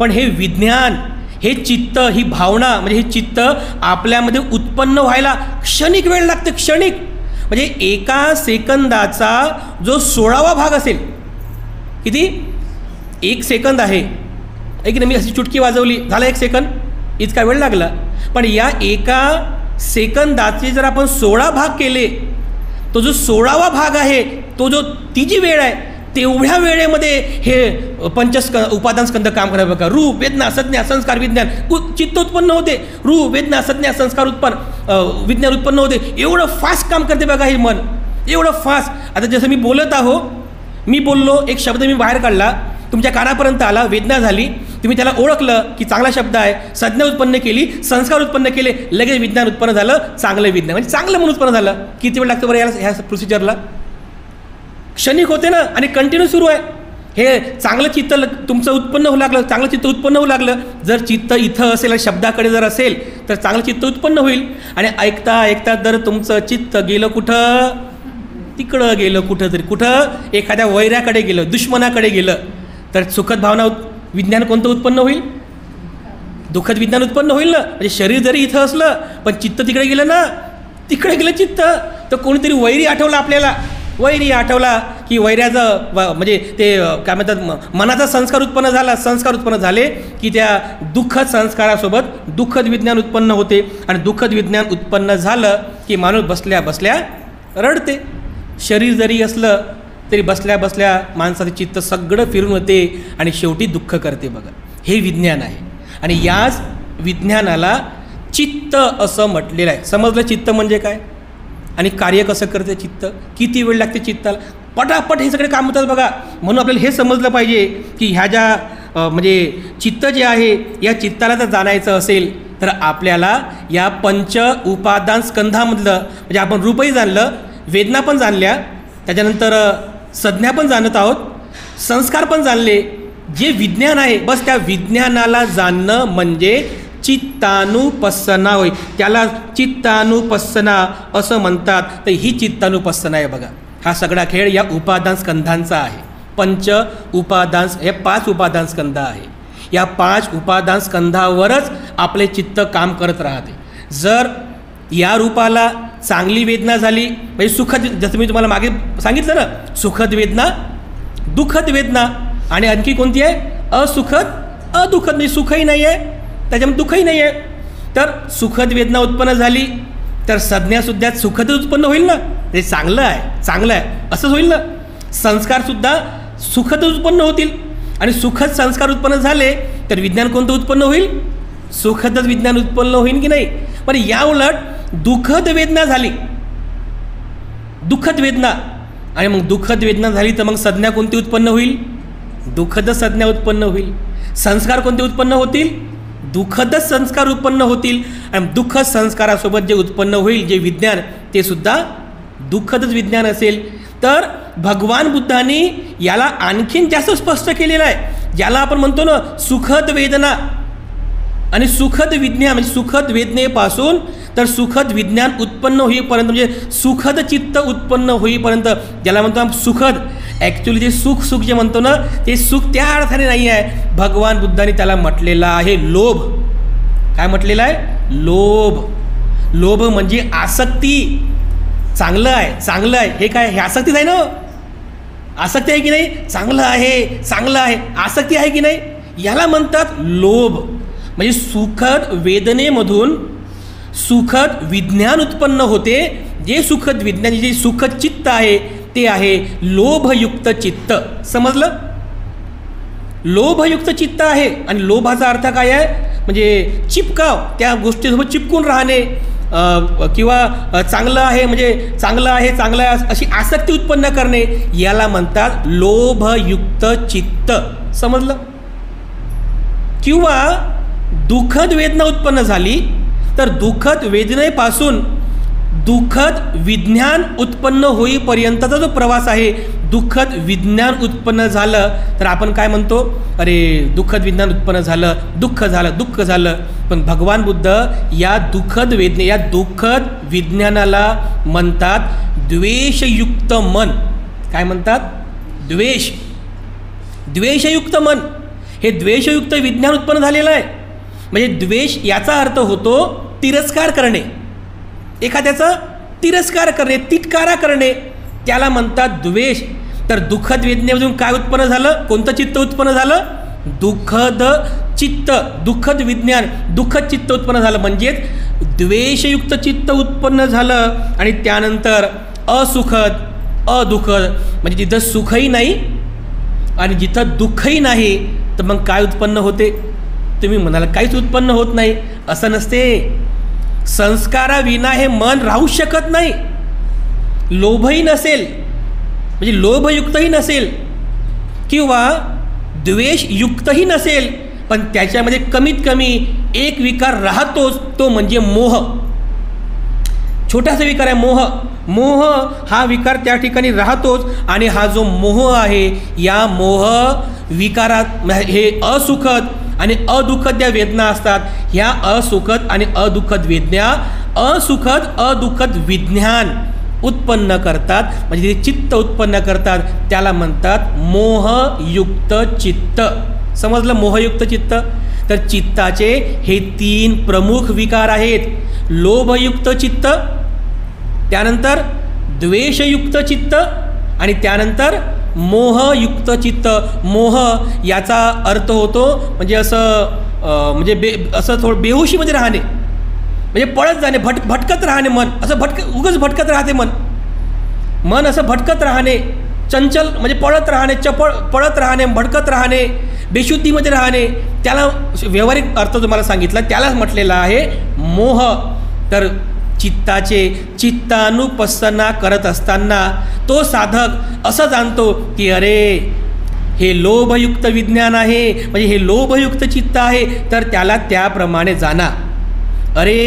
पण हे विज्ञान, हे चित्त, ही भावना, म्हणजे हे चित्त आपल्यामध्ये उत्पन्न व्हायला क्षणिक वेळ लागते. क्षणिक म्हणजे 1 सेकंदाचा जो 16वा भाग असेल, किती? 1 सेकंद आहे, की नाही? मी अशी चुटकी वाजवली, झाला 1 सेकंद, इतका वेळ लागला. पण या 1 सेकंदाचे जर आपण 16 भाग केले, तो जो 16वा भाग आहे, तो जो ती जी वेळ आहे, तेवढ्या वेळेमध्ये हे उपादान स्कंद काम करावं बघा. रूप, वेदना, संज्ञा, संस्कार, विज्ञान, चित्त उत्पन्न होते. रूप, वेदना, संज्ञा, संस्कार विज्ञान उत्पन्न होते. एवढं फास्ट काम करते बघा हे मन, एवढं फास्ट. आता जसं मी बोलत आहो, मी बोललो, एक शब्द मी बाहेर काढला, तुमच्या कानापर्यंत आला, वेदना झाली, तुम्ही त्याला ओळखलं की चांगला शब्द आहे, संज्ञा उत्पन्न केली, संस्कार उत्पन्न केले, लगेच विज्ञान उत्पन्न झालं, चांगलं विज्ञान म्हणजे चांगलं म्हणून उत्पन्न झालं. किती वेळ लागतो बरं ह्या प्रोसिजरला? क्षणिक होते ना, आणि कंटिन्यू सुरू आहे. हे चांगलं चित्त तुमचं उत्पन्न होऊ लागलं, चांगलं चित्त उत्पन्न होऊ लागलं. जर चित्त इथं असेल, शब्दाकडे जर असेल, तर चांगलं चित्त उत्पन्न होईल. आणि ऐकता जर तुमचं चित्त गेलं कुठं? तिकडं गेलं कुठं, एखाद्या वैऱ्याकडे गेलं, दुश्मनाकडे गेलं, तर सुखद भावना विज्ञान कोणतं उत्पन्न होईल? दुःखद विज्ञान उत्पन्न होईल ना. म्हणजे शरीर जरी इथं असलं, पण चित्त तिकडे गेलं ना, तिकडे गेलं चित्त, तर कोणीतरी वैरी आठवला आपल्याला, वैरी आठवला की वैऱ्याचं म्हणजे ते काय म्हणतात, मनाचा संस्कार उत्पन्न झाला, संस्कार उत्पन्न झाले की त्या दुःखद संस्कारासोबत दुःखद विज्ञान उत्पन्न होते. आणि दुःखद विज्ञान उत्पन्न झालं की माणूस बसल्या बसल्या रडते. शरीर जरी असलं तरी बसल्या बसल्या माणसाचं चित्त सगळं फिरून होते आणि शेवटी दुःख करते बघा. हे विज्ञान आहे. आणि याच विज्ञानाला चित्त असं म्हटलेलं आहे. समजलं चित्त म्हणजे काय आणि कार्य कसं करते चित्त, किती वेळ लागते चित्ताला, पटापट हे सगळे काम होतात बघा. म्हणून आपल्याला हे समजलं पाहिजे की ह्या ज्या म्हणजे चित्त जे आहे, या चित्ताला जर जाणायचं असेल तर आपल्याला या 5 उपादान स्कंधामधलं, म्हणजे आपण रूपही जाणलं, वेदना पण जाणल्या, त्याच्यानंतर संज्ञा पण जाणत आहोत, संस्कार पण जाणले. जे विज्ञान आहे, बस त्या विज्ञानाला जाणणं म्हणजे चित्तानुपස්සना होय. त्याला चित्तानुपස්සना असं म्हणतात. तर ही चित्तानुपස්සना आहे बघा. हा सगळा खेळ या उपादान स्कंधांचा आहे. 5 उपादान, हे 5 उपादान स्कंध आहे. या 5 उपादान स्कंधावरच आपले चित्त काम करत राहते. जर या रूपाला चांगली वेदना झाली, म्हणजे सुखद, जसं मी तुम्हाला मागे सांगितलं ना, सुखद वेदना, दुःखद वेदना, आणि आणखी कोणती आहे? असुखद, अदुःखद, म्हणजे सुखही नाही आहे, त्याच्यामध्ये दुःखही नाही आहे. तर सुखद वेदना उत्पन्न झाली तर संज्ञासुद्धा सुखद उत्पन्न होईल ना, ते चांगलं आहे, चांगलं आहे असंच होईल ना. संस्कारसुद्धा सुखद उत्पन्न होतील. आणि सुखद संस्कार उत्पन्न झाले तर विज्ञान कोणतं उत्पन्न होईल? सुखदच विज्ञान उत्पन्न होईल की नाही. पण या उलट दुःखद वेदना झाली, दुःखद वेदना. आणि मग दुःखद वेदना झाली तर मग संज्ञा कोणती उत्पन्न होईल? दुःखद संज्ञा उत्पन्न होईल. संस्कार कोणते उत्पन्न होतील? दुःखद संस्कार उत्पन्न होतील. आणि दुःख संस्कारासोबत जे उत्पन्न होईल जे विज्ञान ते सुद्धा दुःखदच विज्ञान असेल. तर भगवान बुद्धांनी याला आणखीन जास्त स्पष्ट केलेलं आहे, ज्याला आपण म्हणतो ना सुखद वेदना आणि सुखद विज्ञान, म्हणजे सुखद वेदनेपासून तर सुखद विज्ञान उत्पन्न होईपर्यंत, म्हणजे सुखद चित्त उत्पन्न होईपर्यंत, ज्याला म्हणतो आपण सुखद. ॲक्च्युली जे सुख जे म्हणतो ना ते सुख त्या अर्थाने नाही आहे. भगवान बुद्धांनी त्याला म्हटलेलं आहे लोभ. काय म्हटलेलं आहे? लोभ. लोभ म्हणजे आसक्ती. चांगलं आहे, चांगलं आहे, हे काय? हे आसक्तीच आहे ना. आसक्ती आहे की नाही? चांगलं आहे, चांगलं आहे, आसक्ती आहे की नाही? याला म्हणतात लोभ. म्हणजे सुखद वेदनेमधून सुखद विज्ञान उत्पन्न होते. जे सुखद विज्ञान, जे सुखद चित्त आहे ते आहे लोभयुक्त चित्त. समजलं? लोभयुक्त चित्त आहे. आणि लोभाचा अर्थ काय आहे? म्हणजे चिपकाव, त्या गोष्टीसोबत चिपकून राहणे, किंवा चांगलं आहे म्हणजे चांगलं आहे, चांगलं आहे अशी आसक्ती उत्पन्न करणे, याला म्हणतात लोभयुक्त चित्त. समजलं? किंवा दुःखद वेदना उत्पन्न झाली तर दुःखद वेदनेपासून दुःखद विज्ञान उत्पन्न होईपर्यंतचा जो प्रवास आहे, दुःखद विज्ञान उत्पन्न झालं तर आपण काय म्हणतो? अरे दुःखद विज्ञान उत्पन्न झालं, दुःख झालं, दुःख झालं. पण भगवान बुद्ध या दुःखद वेदने, या दुःखद विज्ञानाला म्हणतात द्वेषयुक्त मन. काय म्हणतात? द्वेष. द्वेषयुक्त मन. हे द्वेषयुक्त विज्ञान उत्पन्न झालेलं आहे. म्हणजे द्वेष याचा अर्थ होतो तिरस्कार करणे, एखाद्याचा तिरस्कार करणे, तिटकारा करणे, त्याला म्हणतात द्वेष. तर दुःखद वेदनेमधून काय उत्पन्न झालं? कोणतं चित्त उत्पन्न झालं? दुःखद चित्त, दुःखद विज्ञान, दुःखद चित्त उत्पन्न झालं. म्हणजेच द्वेषयुक्त चित्त उत्पन्न झालं. आणि त्यानंतर असुखद, अदुःखद, म्हणजे जिथं सुखही नाही आणि जिथं दुःखही नाही तर मग काय उत्पन्न होते? तुम्ही म्हणाल काहीच उत्पन्न होत नाही. असं नसते. संस्काराविना हे मन राहू शकत नाही. लोभही नसेल म्हणजे लोभयुक्तही नसेल किंवा द्वेषयुक्तही नसेल, पण त्याच्यामध्ये कमीत कमी एक विकार राहतोच, तो म्हणजे मोह. छोटासा विकार आहे मोह. मोह हा विकार त्या ठिकाणी राहतोच. आणि हा जो मोह आहे, या मोह विकारात हे असुखद आणि अदुःखद ज्या वेदना असतात, ह्या असुखद आणि अदुःखद वेदना असुखद अदुःखद विज्ञान उत्पन्न करतात. म्हणजे ते चित्त उत्पन्न करतात, त्याला म्हणतात मोहयुक्त चित्त. समजलं? मोहयुक्त चित्त. तर चित्ताचे हे 3 प्रमुख विकार आहेत. लोभयुक्त चित्त, त्यानंतर द्वेषयुक्त चित्त आणि त्यानंतर मोहयुक्त चित्त. मोह याचा अर्थ होतो म्हणजे असं म्हणजे असं थोडं बेहोशीमध्ये राहणे, म्हणजे पळत जाणे, भटकत राहणे. मन असं उगाच भटकत राहते. मन असं भटकत राहणे, चंचल म्हणजे पळत राहणे, पळत राहणे, भटकत राहणे, बेशुद्धीमध्ये राहणे. त्याला व्यावहारिक अर्थ तुम्हाला सांगितला, त्यालाच म्हटलेला आहे मोह. तर चित्तानुपස්සना करत असताना तो साधक असं जाणतो की अरे हे लोभयुक्त विज्ञान आहे, म्हणजे हे लोभयुक्त चित्त आहे, तर त्याला त्याप्रमाणे जाणा. अरे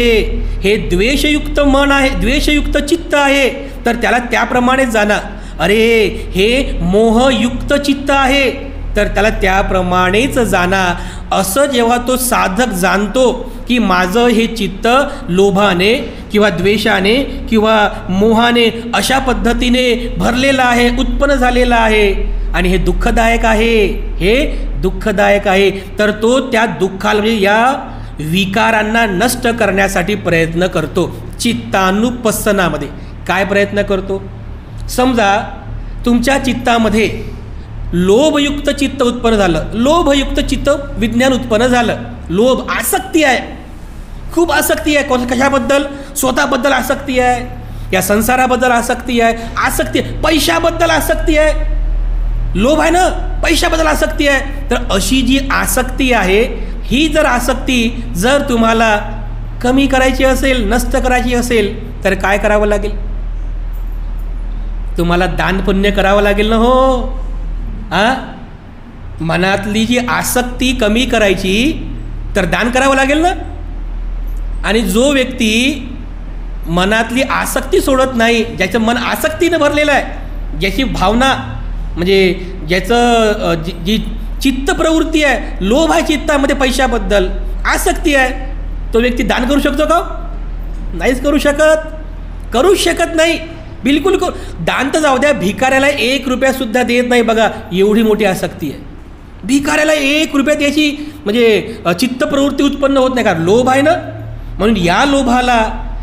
हे द्वेषयुक्त मन आहे, द्वेषयुक्त चित्त आहे, तर त्याला त्याप्रमाणे जाणा. अरे हे मोहयुक्त चित्त आहे, तर त्याला त्याप्रमाणेच जाणा. असं जेव्हा तो साधक जाणतो की माझं हे चित्त लोभाने किंवा द्वेषाने किंवा मोहाने अशा पद्धतीने भरलेलं आहे, उत्पन्न झालेलं आहे आणि हे दुःखदायक आहे, हे दुःखदायक आहे, तर तो त्या दुःखाला म्हणजे या विकारांना नष्ट करण्यासाठी प्रयत्न करतो. चित्तानुपස්සनामध्ये काय प्रयत्न करतो? समजा तुमच्या चित्तामध्ये लोभयुक्त चित्त उत्पन्न झालं, लोभयुक्त चित्त विज्ञान उत्पन्न झालं. लोभ आसक्ती आहे, खूप आसक्ती आहे. कशाबद्दल? स्वतःबद्दल आसक्ती आहे, या संसाराबद्दल आसक्ती आहे, आसक्ती पैशाबद्दल आसक्ती आहे. लोभ आहे ना, पैशाबद्दल आसक्ती आहे. तर अशी जी आसक्ती आहे, ही जर आसक्ती जर तुम्हाला कमी करायची असेल, नष्ट करायची असेल, तर काय करावं लागेल? तुम्हाला दान पुण्य करावं लागेल ना हो. मनातली जी आसक्ती कमी करायची तर दान करावं लागेल ना. आणि जो व्यक्ती मनातली आसक्ती सोडत नाही, ज्याचं मन आसक्तीनं भरलेलं आहे, ज्याची भावना म्हणजे ज्याचं जी चित्त प्रवृत्ती आहे, लोभ आहे चित्तामध्ये पैशाबद्दल, आसक्ती आहे, तो व्यक्ती दान करू शकतो का? नाहीच करू शकत. करूच शकत नाही बिलकुल. दान तर जाऊ द्या, भिकाऱ्याला 1 रुपयासुद्धा देत नाही बघा, एवढी मोठी आसक्ती आहे. भिकाऱ्याला 1 रुपया त्याची म्हणजे चित्त प्रवृत्ती उत्पन्न होत नाही, कारण लोभ आहे ना. म्हणून या लोभाला,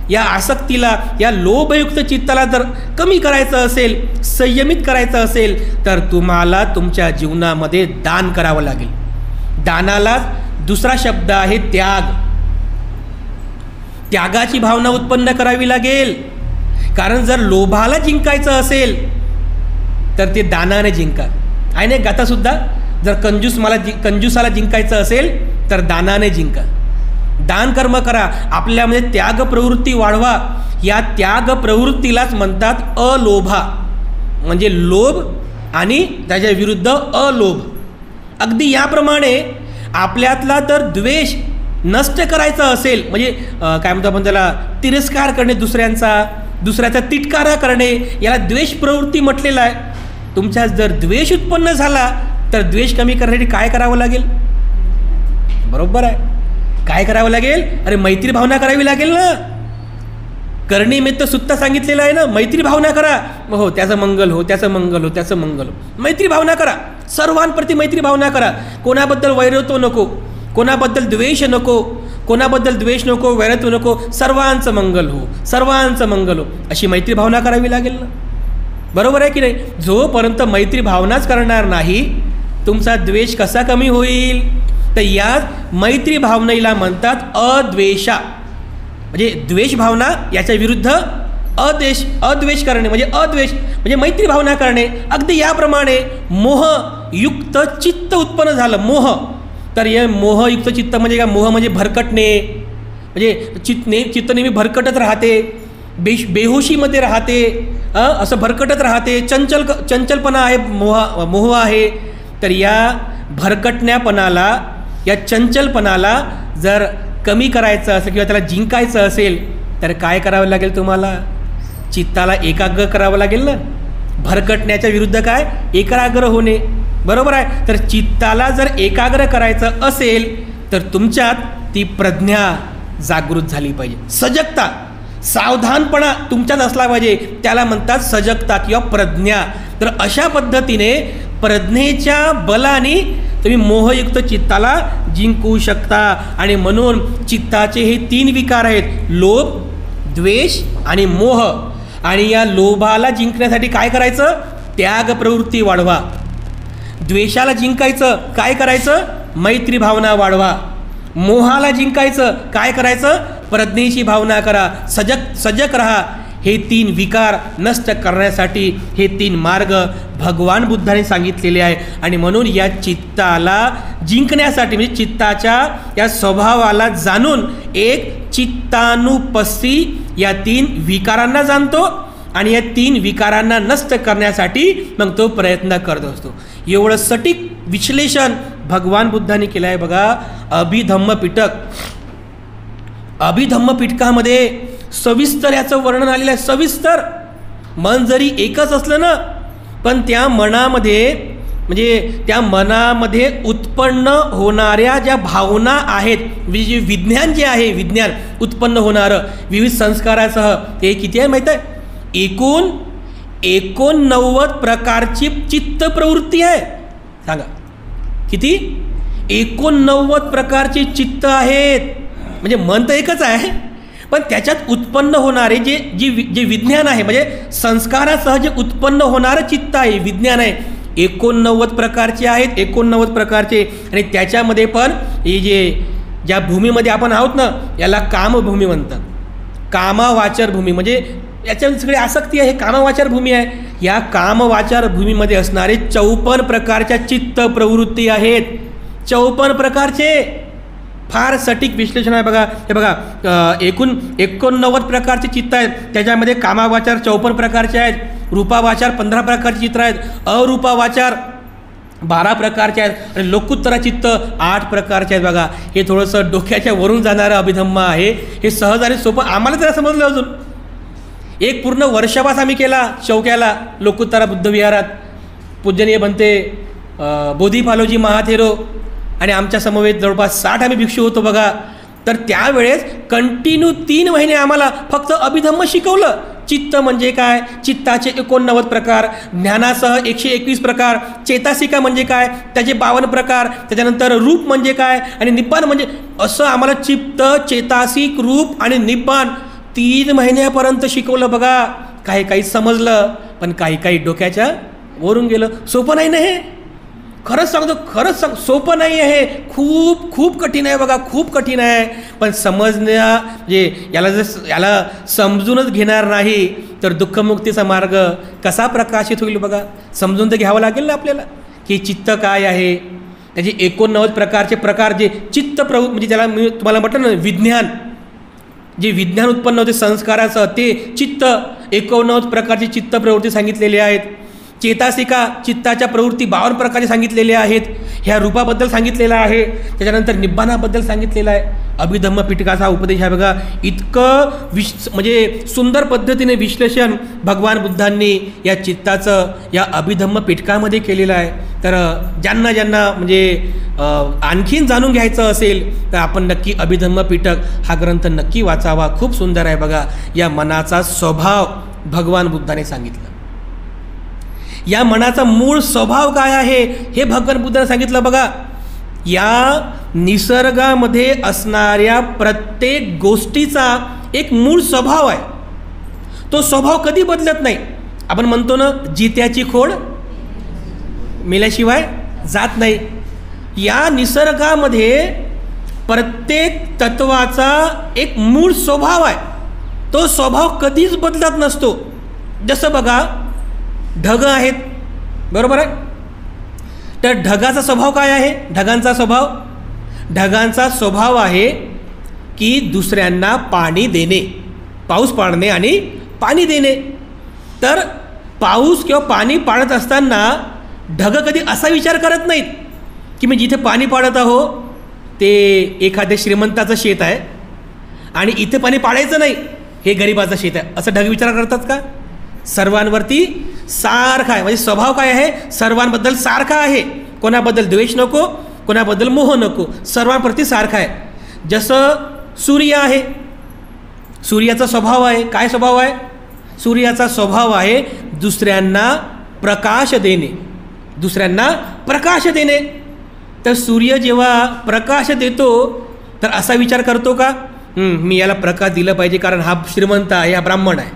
या आसक्तीला, या लोभयुक्त चित्ताला जर कमी करायचं असेल, संयमित करायचं असेल, तर तुम्हाला तुमच्या जीवनामध्ये दान करावं लागेल. दानाला दुसरा शब्द आहे त्याग. त्यागाची भावना उत्पन्न करावी लागेल. कारण जर लोभाला जिंकायचं असेल तर ते दानाने जिंका. आहे ना गातासुद्धा, जर कंजूसाला जिंकायचं असेल तर दानाने जिंका. दान कर्म करा, आपल्यामध्ये त्याग प्रवृत्ती वाढवा. या त्याग प्रवृत्तीलाच म्हणतात अलोभा. म्हणजे लोभ आणि त्याच्या विरुद्ध अलोभ. अगदी याप्रमाणे आपल्यातला तर द्वेष नष्ट करायचा असेल, म्हणजे काय म्हणतो आपण त्याला, तिरस्कार करणे दुसऱ्याचा तिटकारा करणे, याला द्वेष प्रवृत्ती म्हटलेला आहे. तुमच्यात जर द्वेष उत्पन्न झाला तर द्वेष कमी करण्यासाठी काय करावं लागेल? बरोबर आहे, काय करावं लागेल? अरे मैत्री भावना करावी लागेल ना. करणी मित्त सुत्ता सांगितलेलं आहे ना, मैत्री भावना करा. हो, त्याचं मंगल हो, त्याचं मंगल हो, त्याचं मंगल हो. मैत्री भावना करा, सर्वांप्रती मैत्री भावना करा. कोणाबद्दल वैरत्व नको, कोणाबद्दल द्वेष नको, कोणाबद्दल द्वेष नको, वैरत्व नको. सर्वांचं मंगल हो, सर्वांचं मंगल हो, अशी मैत्री भावना करावी लागेल ना. बरोबर आहे की नाही? जोपर्यंत मैत्री भावनाच करणार नाही, तुमचा द्वेष कसा कमी होईल? तर या मैत्री भावनेला म्हणतात अद्वेषा. म्हणजे द्वेष भावना, याच्या विरुद्ध अद्वेष करणे म्हणजे अद्वेष म्हणजे मैत्री भावना करणे. अगदी याप्रमाणे मोहयुक्त चित्त उत्पन्न झालं. मोह, तर हे मोहयुक्त चित्त म्हणजे काय? मोह म्हणजे भरकटणे, म्हणजे चित्त नेहमी भरकटत राहते, बेहोशीमध्ये राहते, असं भरकटत राहते, चंचलपणा आहे, मोह आहे. तर या भरकटण्यापणाला, या चंचलपणाला जर कमी करायचं असेल किंवा त्याला जिंकायचं असेल तर काय करावं लागेल? तुम्हाला चित्ताला एकाग्र करावं लागेल ना. भरकटण्याच्या विरुद्ध काय? एकाग्र होणे. बरोबर आहे. तर चित्ताला जर एकाग्र करायचं असेल तर तुमच्यात ती प्रज्ञा जागृत झाली पाहिजे. सजगता, सावधानपणा तुमच्यात असला पाहिजे, त्याला म्हणतात सजगता किंवा प्रज्ञा. तर अशा पद्धतीने प्रज्ञेच्या बलाने तुम्ही मोहयुक्त चित्ताला जिंकू शकता. आणि म्हणून चित्ताचे हे 3 विकार आहेत, लोभ, द्वेष आणि मोह. आणि या लोभाला जिंकण्यासाठी काय करायचं? त्याग प्रवृत्ती वाढवा. द्वेषाला जिंकायचं काय करायचं? मैत्री भावना वाढवा. मोहाला जिंकायचं काय करायचं? प्रज्ञेची भावना करा, सजग रहा. हे 3 विकार नष्ट करण्यासाठी हे 3 मार्ग भगवान बुद्धाने सांगितलेले आहे. आणि म्हणून या चित्ताला जिंकण्यासाठी, म्हणजे चित्ताच्या या स्वभावाला जाणून एक चित्तानुपस्सी या 3 विकारांना जाणतो आणि या 3 विकारांना नष्ट करण्यासाठी मग तो प्रयत्न करत असतो. एवढं सटीक विश्लेषण भगवान बुद्धाने केलं आहे बघा. अभिधम्म पिटक, अभिधम्म पिटकामध्ये सविस्तर याचं वर्णन आलेलं आहे. सविस्तर. मन जरी एकच असलं ना, पण त्या मनामध्ये, म्हणजे त्या मनामध्ये उत्पन्न होणाऱ्या ज्या भावना आहेत, जे विज्ञान जे आहे, विज्ञान उत्पन्न होणारं विविध संस्कारासह, ते किती आहे माहीत आहे? एकूण 89 प्रकारची चित्त प्रवृत्ती आहे. सांगा किती? 89 प्रकारची चित्त आहेत. म्हणजे मन तर एकच आहे, पण त्याच्यात उत्पन्न होणारे जे विज्ञान आहे, म्हणजे संस्कारासह जे उत्पन्न होणारं चित्त आहे, विज्ञान आहे, 89 प्रकारचे आहेत. 89 प्रकारचे. आणि त्याच्यामध्ये पण हे ज्या भूमीमध्ये आपण आहोत ना, याला कामभूमी म्हणतात. कामवाचर भूमी, म्हणजे याच्यामध्ये सगळी आसक्ती आहे, कामवाचर भूमी आहे. या कामवाचर भूमीमध्ये असणारे 54 प्रकारच्या चित्त प्रवृत्ती आहेत. 54 प्रकारचे. फार सटीक विश्लेषण आहे बघा. हे बघा, एकूण 89 प्रकारचे चित्त आहेत, त्याच्यामध्ये कामवाचर 54 प्रकारचे आहेत. रूपावाचार 15 प्रकारचे चित्र आहेत, अरूपावाचार 12 प्रकारचे आहेत आणि लोकुत्तरा चित्त 8 प्रकारचे आहेत. बघा, हे थोडंसं डोक्याच्या वरून जाणारं अभिधम्म आहे. हे सहज आणि सोपं आम्हाला त्याला समजलं. अजून एक पूर्ण वर्षापास आम्ही केला चौक्याला लोकुत्तरा बुद्धविहारात. पूजनीय बनते बोधिपालोजी महाथेरो आणि आमच्या समवेत जवळपास 60 आम्ही भिक्षू होतो. बघा, तर त्यावेळेस कंटिन्यू 3 महिने आम्हाला फक्त अभिधम्म शिकवलं. चित्त म्हणजे काय, चित्ताचे 89 प्रकार, ज्ञानासह 121 प्रकार, चेतासिका म्हणजे काय, त्याचे 52 प्रकार, त्याच्यानंतर रूप म्हणजे काय आणि निब्बाण म्हणजे, असं आम्हाला चित्त, चेतासिक, रूप आणि निब्बाण 3 महिन्यापर्यंत शिकवलं. बघा, काही काही समजलं, पण काही काही डोक्याच्या वरून गेलं. सोपं नाही ना हे, खरंच सांग, सोपं नाही आहे हे, खूप खूप कठीण आहे. बघा, खूप कठीण आहे. पण समजण्या म्हणजे याला समजूनच घेणार नाही तर दुःखमुक्तीचा मार्ग कसा प्रकाशित होईल. बघा, समजून तर घ्यावं लागेल ना आपल्याला की चित्त काय आहे, त्याचे 89 प्रकारचे प्रकार, जे चित्त म्हणजे त्याला मी तुम्हाला म्हटलं ना, विज्ञान, जे विज्ञान उत्पन्न होते संस्काराचं, ते चित्त 89 प्रकारची चित्त प्रवृत्ती सांगितलेली आहेत. चेतासिका, चित्ताच्या प्रवृत्ती 52 प्रकारचे सांगितलेले आहेत. ह्या रूपाबद्दल सांगितलेलं आहे. त्याच्यानंतर निब्बाणाबद्दल सांगितलेलं आहे. अभिधम्म पिटकाचा उपदेश आहे. बघा, इतकं म्हणजे सुंदर पद्धतीने विश्लेषण भगवान बुद्धांनी या चित्ताचं या अभिधम्म पिटकामध्ये केलेलं आहे. तर ज्यांना म्हणजे आणखीन जाणून घ्यायचं असेल तर आपण नक्की अभिधम्म पिटक हा ग्रंथ नक्की वाचावा. खूप सुंदर आहे. बघा, या मनाचा स्वभाव भगवान बुद्धाने सांगितलं. या मनाचा मूळ स्वभाव काय आहे हे भगवान बुद्धाने सांगितलं. बघा, या निसर्गामध्ये असणाऱ्या प्रत्येक गोष्टीचा एक मूळ स्वभाव आहे. तो स्वभाव कधी बदलत नाही. आपण म्हणतो ना, जित्याची खोड मेल्याशिवाय जात नाही. या निसर्गामध्ये प्रत्येक तत्वाचा एक मूळ स्वभाव आहे. तो स्वभाव कधीच बदलत नसतो. जसं बघा, ढग आहेत, बरोबर आहे. तर ढगाचा स्वभाव काय आहे? ढगांचा स्वभाव आहे की दुसऱ्यांना पाणी देणे, पाऊस पाडणे आणि पाणी देणे. तर पाऊस किंवा पाणी पाडत असताना ढग कधी असा विचार करत नाहीत की मी जिथे पाणी पाडत आहो ते एखाद्या श्रीमंताचं शेत आहे आणि इथे पाणी पाडायचं नाही, हे गरिबाचं शेत आहे, असं ढग विचार करतात का? सर्वांवरती सारखा आहे. म्हणजे स्वभाव काय आहे? सर्वांबद्दल सारखा आहे. कोणाबद्दल द्वेष नको, कोणाबद्दल मोह नको, सर्वांप्रती सारखा आहे. जसं सूर्य आहे, सूर्याचा स्वभाव आहे. काय स्वभाव आहे? सूर्याचा स्वभाव आहे दुसऱ्यांना प्रकाश देणे, दुसऱ्यांना प्रकाश देणे. तर सूर्य जेव्हा प्रकाश देतो तर असा विचार करतो का मी याला प्रकाश दिला पाहिजे कारण हा श्रीमंत आहे, हा ब्राह्मण आहे,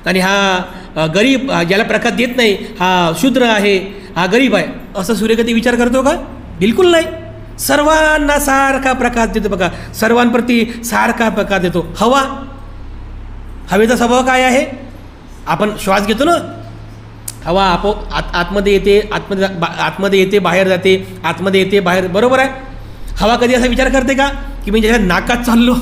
आणि हा गरीब ज्याला प्रकाश देत नाही हा शूद्र आहे, हा गरीब आहे, असं सूर्य कधी विचार करतो का? बिलकुल नाही. सर्वांना सारखा प्रकाश देतो. बघा, सर्वांप्रती सारखा प्रकाश देतो. हवा, हवेचा स्वभाव काय आहे? आपण श्वास घेतो ना, हवा आतमध्ये येते, आतमध्ये येते, बाहेर जाते, आतमध्ये येते, बाहेर, बरोबर आहे. हवा कधी असा विचार करते का की मी ज्याच्या नाकात चाललो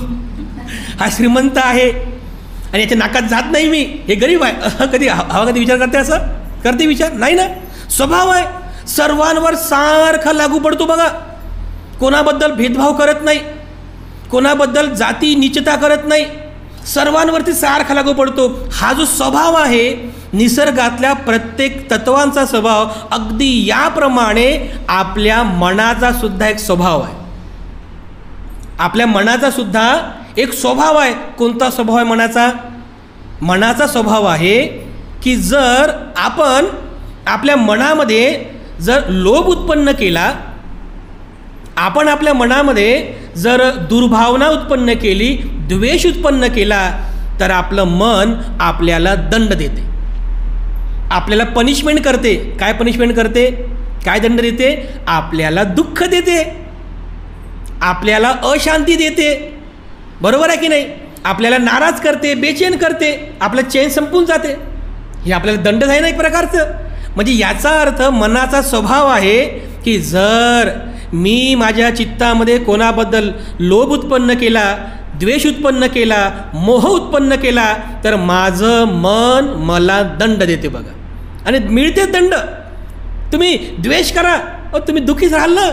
हा श्रीमंत आहे आणि याच्या नाकात जात नाही मी, हे गरीब आहे, कधी हवा कधी विचार करते? असं करते विचार? नाही ना. स्वभाव आहे, सर्वांवर सारखा लागू पडतो. बघा, कोणाबद्दल भेदभाव करत नाही, कोणाबद्दल जाती नीचता करत नाही, सर्वांवरती सारखा लागू पडतो. हा जो स्वभाव आहे निसर्गातल्या प्रत्येक तत्वांचा स्वभाव, अगदी याप्रमाणे आपल्या मनाचा सुद्धा एक स्वभाव आहे. आपल्या मनाचा सुद्धा एक स्वभाव आहे. कोणता स्वभाव आहे मनाचा? मनाचा स्वभाव आहे की जर आपण आपल्या मनामध्ये जर लोभ उत्पन्न केला, आपण आपल्या मनामध्ये जर दुर्भावना उत्पन्न केली, द्वेष उत्पन्न केला, तर आपलं मन आपल्याला दंड देते, आपल्याला पनिशमेंट करते. काय पनिशमेंट करते? काय दंड देते? आपल्याला दुःख देते, आपल्याला अशांती देते, बरोबर आहे की नाही? आपल्याला नाराज करते, बेचैन करते, आपलं चैन संपून जाते. हे आपल्याला दंड आहे ना एक प्रकारचं. म्हणजे याचा अर्थ मनाचा स्वभाव आहे की जर मी माझ्या चित्तामध्ये कोणाबद्दल लोभ उत्पन्न केला द्वेष उत्पन्न केला, मोह उत्पन्न केला, तर माझं मन मला दंड देते बघा. आणि मिळते दंड. तुम्ही द्वेष करा, तुम्ही दुःखीच राहाल ना.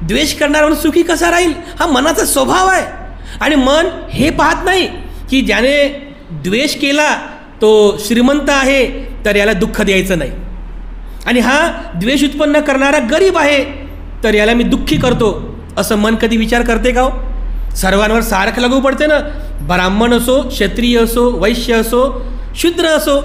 द्वेष करणारा म्हणून सुखी कसा राहील? हा मनाचा स्वभाव आहे. आणि मन हे पाहत नाही की ज्याने द्वेष केला तो श्रीमंत आहे, तर याला दुःख द्यायचं नाही. आणि हा द्वेष उत्पन्न करणारा गरीब आहे, तर याला मी दुःखी करतो, असं मन कधी विचार करते का हो? सर्वांवर सारखं लागू पडते ना. ब्राह्मण असो, क्षत्रिय असो, वैश्य असो, शूद्र असो,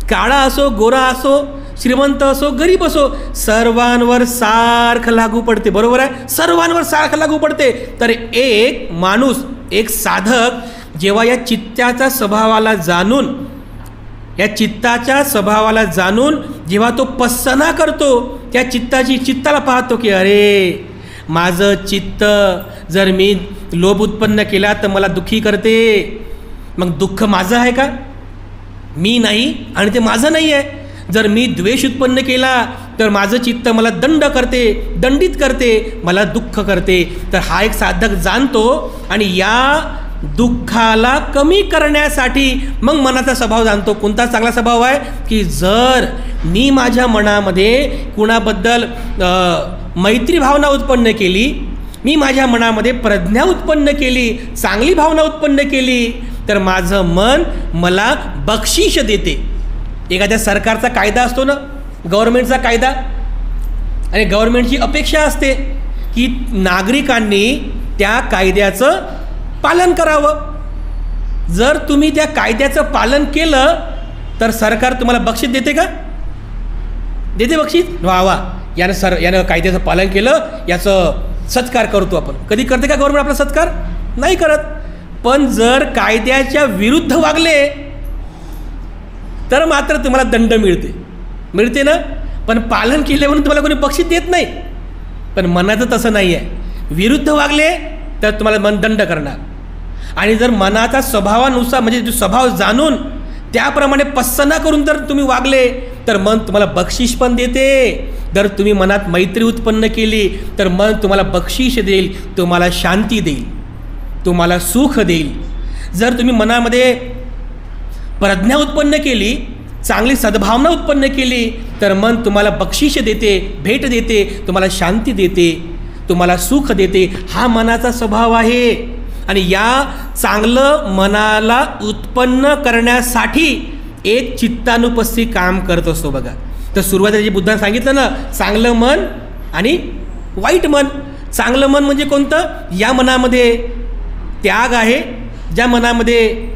काळा असो, गोरा असो, श्रीमंत असो, गरीब असो, सर्वांवर सारखं लागू पडते. बरोबर आहे? सर्वांवर सारखं लागू पडते. तर एक माणूस, एक साधक जेव्हा या चित्ताच्या स्वभावाला जाणून जेव्हा तो पස්සना करतो, त्या चित्ताला पाहतो की अरे माझं चित्त जर मी लोभ उत्पन्न केला तर मला दुःखी करते. मग दुःख माझं आहे का? मी नाही आणि ते माझं नाही आहे. जर मी द्वेष उत्पन्न केला तर माझं चित्त मला दंडित करते, मला दुःख करते. तर हा एक साधक जाणतो आणि या दुःखाला कमी करण्यासाठी मग मनाचा स्वभाव जाणतो. कोणता चांगला स्वभाव आहे की जर मी माझ्या मनामध्ये कुणाबद्दल मैत्री भावना उत्पन्न केली, मी माझ्या मनामध्ये प्रज्ञा उत्पन्न केली, चांगली भावना उत्पन्न केली, तर माझं मन मला बक्षीस देते. एखाद्या सरकारचा कायदा असतो ना, गव्हर्नमेंटचा कायदा, आणि गव्हर्नमेंटची अपेक्षा असते की नागरिकांनी त्या कायद्याचं पालन करावं. जर तुम्ही त्या कायद्याचं पालन केलं तर सरकार तुम्हाला बक्षीस देते का? देते बक्षीस? वा, यानं कायद्याचं पालन केलं, याचं सत्कार करतो आपण. कधी करते का गव्हर्नमेंट आपला सत्कार? नाही करत. पण जर कायद्याच्या विरुद्ध वागले तर मात्र तुम्हाला दंड मिळते ना. पण पालन केले म्हणून तुम्हाला कोणी बक्षीस देत नाही. पण मनाचं तसं नाही आहे. विरुद्ध वागले तर तुम्हाला मन दंड करणार. आणि जर मनाचा स्वभावानुसार, म्हणजे जो स्वभाव जाणून त्याप्रमाणे पස්සना करून जर तुम्ही वागले तर मन तुम्हाला बक्षीस पण देते. जर तुम्ही मनात मैत्री उत्पन्न केली तर मन तुम्हाला बक्षीस देईल, तुम्हाला शांती देईल, तुम्हाला सुख देईल. जर तुम्ही मनामध्ये प्रज्ञा उत्पन्न केली, चांगली सद्भावना उत्पन्न केली, तर मन तुम्हाला बक्षीस देते, भेट देते, तुम्हाला शांती देते, तुम्हाला सुख देते. हा मनाचा स्वभाव आहे. आणि या चांगलं मनाला उत्पन्न करण्यासाठी एक चित्तानुपस्थित काम करत असतो बघा. तर सुरुवातीला जे बुद्धाने सांगितलं ना, चांगलं मन आणि वाईट मन. चांगलं मन म्हणजे कोणतं? या मनामध्ये त्याग आहे, ज्या मनामध्ये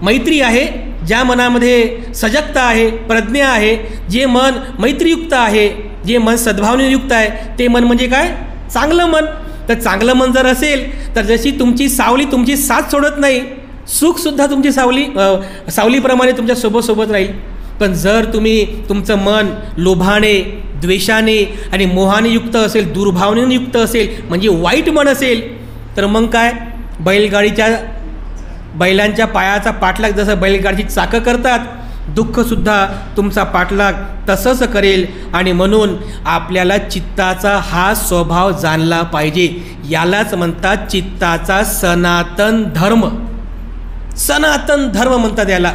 मैत्री आहे, ज्या मनामध्ये सजगता आहे, प्रज्ञा आहे, जे मन मैत्रीयुक्त आहे, जे मन सद्भावनेयुक्त आहे, ते मन म्हणजे काय? चांगलं मन. तर चांगलं मन जर असेल तर जशी तुमची सावली तुमची साथ सोडत नाही, सुखसुद्धा तुमची सावलीप्रमाणे तुमच्या सोबत राहील. पण जर तुमचं मन लोभाने, द्वेषाने आणि मोहाने युक्त असेल, दुर्भावनेने युक्त असेल, म्हणजे वाईट मन असेल, तर मग काय? बैलांच्या पायाचा पाठलाग जसं बैलगाडीची चाकं करतात, दुःखसुद्धा तुमचा पाठलाग तसंच करेल. आणि म्हणून आपल्याला चित्ताचा हा स्वभाव जाणला पाहिजे. यालाच म्हणतात चित्ताचा सनातन धर्म. सनातन धर्म म्हणतात याला.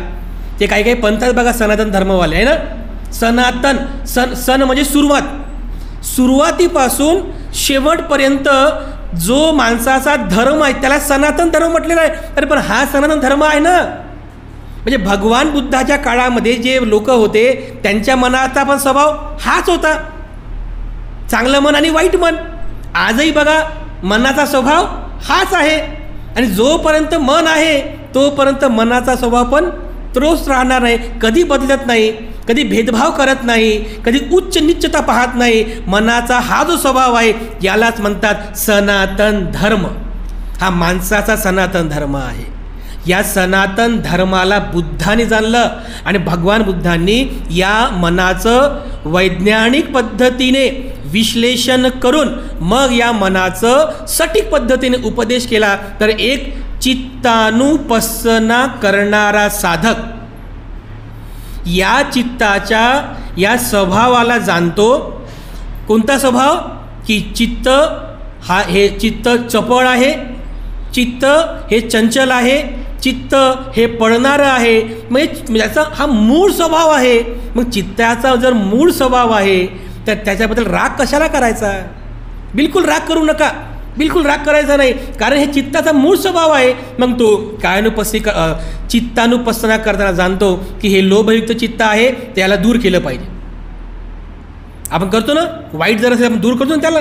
ते काही पंथात बघा सनातन धर्मवाले आहे ना. सनातन सन म्हणजे सुरुवातीपासून शेवटपर्यंत जो माणसाचा धर्म आहे त्याला सनातन धर्म म्हटलेला आहे. अरे पण हा सनातन धर्म आहे ना. म्हणजे भगवान बुद्धाच्या काळामध्ये जे लोक होते त्यांच्या मनाचा पण स्वभाव हाच होता, चांगलं मन आणि वाईट मन. आजही बघा मनाचा स्वभाव हाच आहे. आणि जोपर्यंत मन आहे तोपर्यंत मनाचा स्वभाव पण तोच राहणार नाही. कधी बदलत नाही, कधी भेदभाव करत नाही, कधी उच्च नीचता पाहत नाही. मनाचा हा जो स्वभाव आहे यालाच म्हणतात सनातन धर्म. हा माणसाचा सनातन धर्म आहे. या सनातन धर्माला बुद्धाने जाणलं आणि भगवान बुद्धांनी या मनाचं वैज्ञानिक पद्धतीने विश्लेषण करून मग या मनाचं सटीक पद्धतीने उपदेश केला. तर एक चित्तानुपස්සना करणारा साधक या चित्ताच्या या स्वभावाला जाणतो. कोणता स्वभाव? की चित्त हे चित्त चपळ आहे, चित्त हे चंचल आहे, चित्त हे पळणारं आहे, म्हणजे याचा हा मूळ स्वभाव आहे. मग चित्ताचा जर मूळ स्वभाव आहे तर त्याच्याबद्दल राग कशाला करायचा? बिलकुल राग करू नका, बिलकुल राग करायचा नाही, कारण हे चित्ताचा मूळ स्वभाव आहे. मग तो चित्तानुपස්සना करताना जाणतो की हे लोभयुक्त चित्त आहे, त्याला दूर केलं पाहिजे. आपण करतो ना, वाईट जर असेल आपण दूर करतो ना त्याला,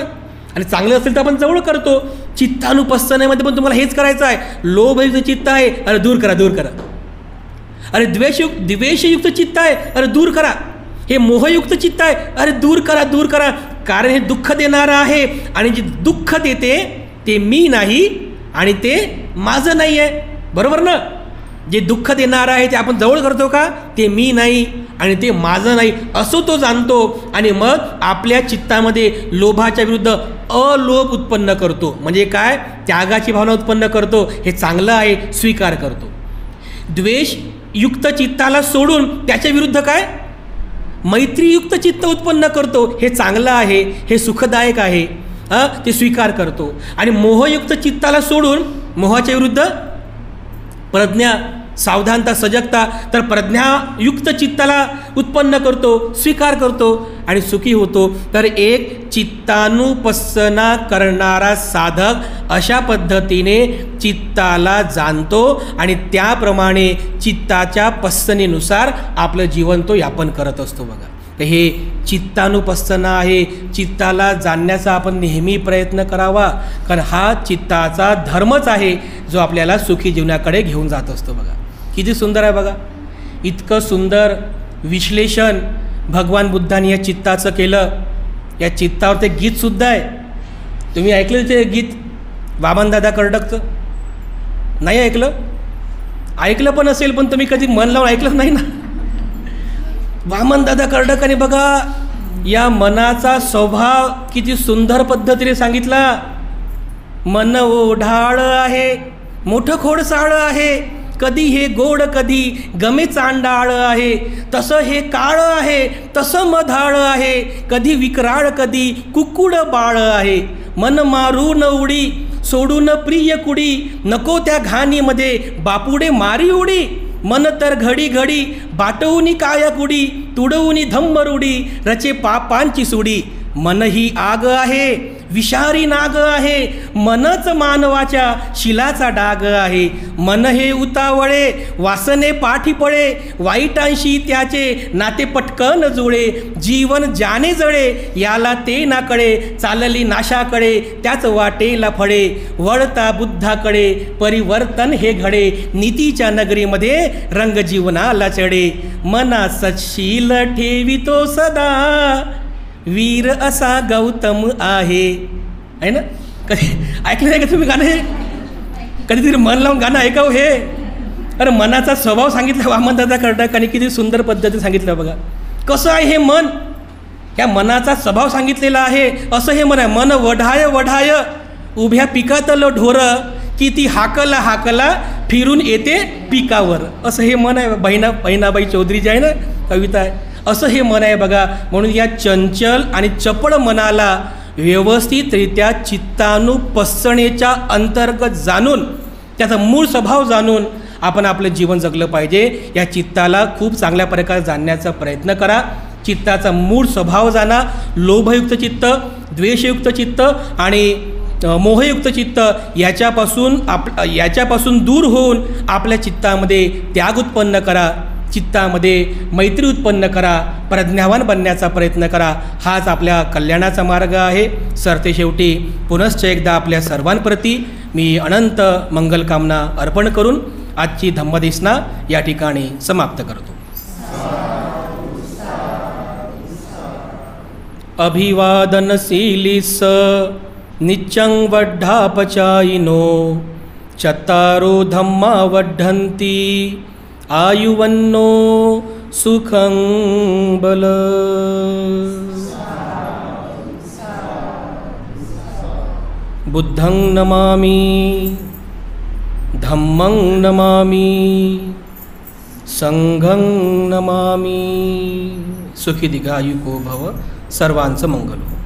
आणि चांगलं असेल तर आपण जवळ करतो. चित्तानुपස්සनेमध्ये पण तुम्हाला हेच करायचं आहे. लोभयुक्त चित्त आहे, अरे दूर करा, दूर करा. अरे द्वेषयुक्त चित्त आहे, अरे दूर करा. हे मोहयुक्त चित्त आहे, अरे दूर करा, दूर करा. कारण हे दुःख देणारं आहे, आणि जे दुःख देते ते मी नाही आणि ते माझं नाही आहे. बरोबर ना? जे दुःख देणारं आहे ते आपण जवळ करतो का? ते मी नाही आणि ते माझं नाही असं तो जाणतो, आणि मग आपल्या चित्तामध्ये लोभाच्या विरुद्ध अलोभ उत्पन्न करतो. म्हणजे काय? त्यागाची भावना उत्पन्न करतो. हे चांगलं आहे, स्वीकार करतो. द्वेषयुक्त चित्ताला सोडून त्याच्या विरुद्ध काय? मैत्रीयुक्त चित्त उत्पन्न करतो. हे चांगलं आहे, हे सुखदायक आहे, ते स्वीकार करतो. आणि मोहयुक्त चित्ताला सोडून मोहाच्या विरुद्ध प्रज्ञा, सावधानता, सजगता, तर प्रज्ञायुक्त चित्ताला उत्पन्न करतो, स्वीकार करतो आणि सुखी होतो. तर एक चित्तानुपස්සना करणारा साधक अशा पद्धतीने चित्ताला जाणतो आणि त्याप्रमाणे चित्ताच्या पස්සनेनुसार आपलं जीवन तो यापन करत असतो. बघा, तर हे चित्तानुपස්සना आहे. चित्ताला जाणण्याचा आपण नेहमी प्रयत्न करावा, कारण हा चित्ताचा धर्मच आहे जो आपल्याला सुखी जीवनाकडे घेऊन जात असतो. बघा किती सुंदर आहे. बघा, इतकं सुंदर विश्लेषण भगवान बुद्धांनी या चित्ताचं केलं. या चित्तावर ते गीतसुद्धा आहे. तुम्ही ऐकलं ते गीत वामनदादा कर्डकचं? नाही ऐकलं? ऐकलं पण असेल, पण तुम्ही कधी मन लावून ऐकलं नाही ना. वामनदादा कर्डकाने बघा या मनाचा स्वभाव किती सुंदर पद्धतीने सांगितला. मन ओढाळ आहे, मोठं खोडसाळ आहे, कधी हे गोड कधी गमे चांडाळ आहे, तसं हे काळ आहे, तसं मधाळ आहे, कधी विकराळ कधी कुकुड बाळ आहे. मन मारून उडी सोडून प्रिय कुडी, नको त्या घाणीमध्ये बापुडे मारी उडी. मन तर घडी घडी बाटवूनी काया कुडी, तुडवूनी धम्मरुडी रचे पापांची सुडी. मन ही आग आहे, विषारी नाग आहे, मनच मानवाच्या शिलाचा डाग आहे. मन हे उतावळे, वासने पाठी पळे, वाईटांशी त्याचे नाते पटकन जुळे. जीवन जाने जळे, याला ते ना कळे, चालली नाशाकडे त्याच वाटेला फळे. वळता बुद्धाकडे परिवर्तन हे घडे, नीतीच्या नगरीमध्ये रंग जीवनाला चढे. मना सत्शील ठेवितो सदा, वीर असा गौतम आहे ना. कधी ऐकलं नाही का तुम्ही गाणं? हे कधीतरी मन लावून गाणं ऐकावं हे. अरे मनाचा स्वभाव सांगितला वामनदादा कर्डकाने, किती सुंदर पद्धतीने सांगितलं. बघा कसं आहे हे मन, ह्या मनाचा स्वभाव सांगितलेला आहे. असं हे मन आहे. मन वढाय वढाय उभ्या पिकातलं ढोर, किती हाकला हाकला फिरून येते पिकावर. असं हे मन आहे. बहिणाबाई चौधरी जी आहे ना, कविता आहे, असं हे मन आहे. बघा, म्हणून या चंचल आणि चपळ मनाला व्यवस्थितरित्या चित्तानुपස්සनेच्या अंतर्गत जाणून, त्याचा मूळ स्वभाव जाणून आपण आपलं जीवन जगलं पाहिजे. या चित्ताला खूप चांगल्या प्रकारे जाणण्याचा प्रयत्न करा. चित्ताचा मूळ स्वभाव जाणा. लोभयुक्त चित्त, द्वेषयुक्त चित्त आणि मोहयुक्त चित्त याच्यापासून दूर होऊन आपल्या चित्तामध्ये त्याग उत्पन्न करा, चित्तामध्ये मैत्री उत्पन्न करा, प्रज्ञावान बनण्याचा प्रयत्न करा. हाच आपल्या कल्याणाचा मार्ग आहे. सरते शेवटी पुनश्च एकदा आपल्या सर्वांप्रती मी अनंत मंगलकामना अर्पण करून आजची धम्मदेशना या ठिकाणी समाप्त करतो. अभिवादनशीलिस नित्यं वड्ढापचायिनो, चत्तारो धम्मा वड्ढन्ति आयुवन्नो सुखं बल. बुद्धं नमामि, धम्मं नमामि, संघं नमामि. सुखी दीर्घायुको भव. सर्वांचं मंगल हो.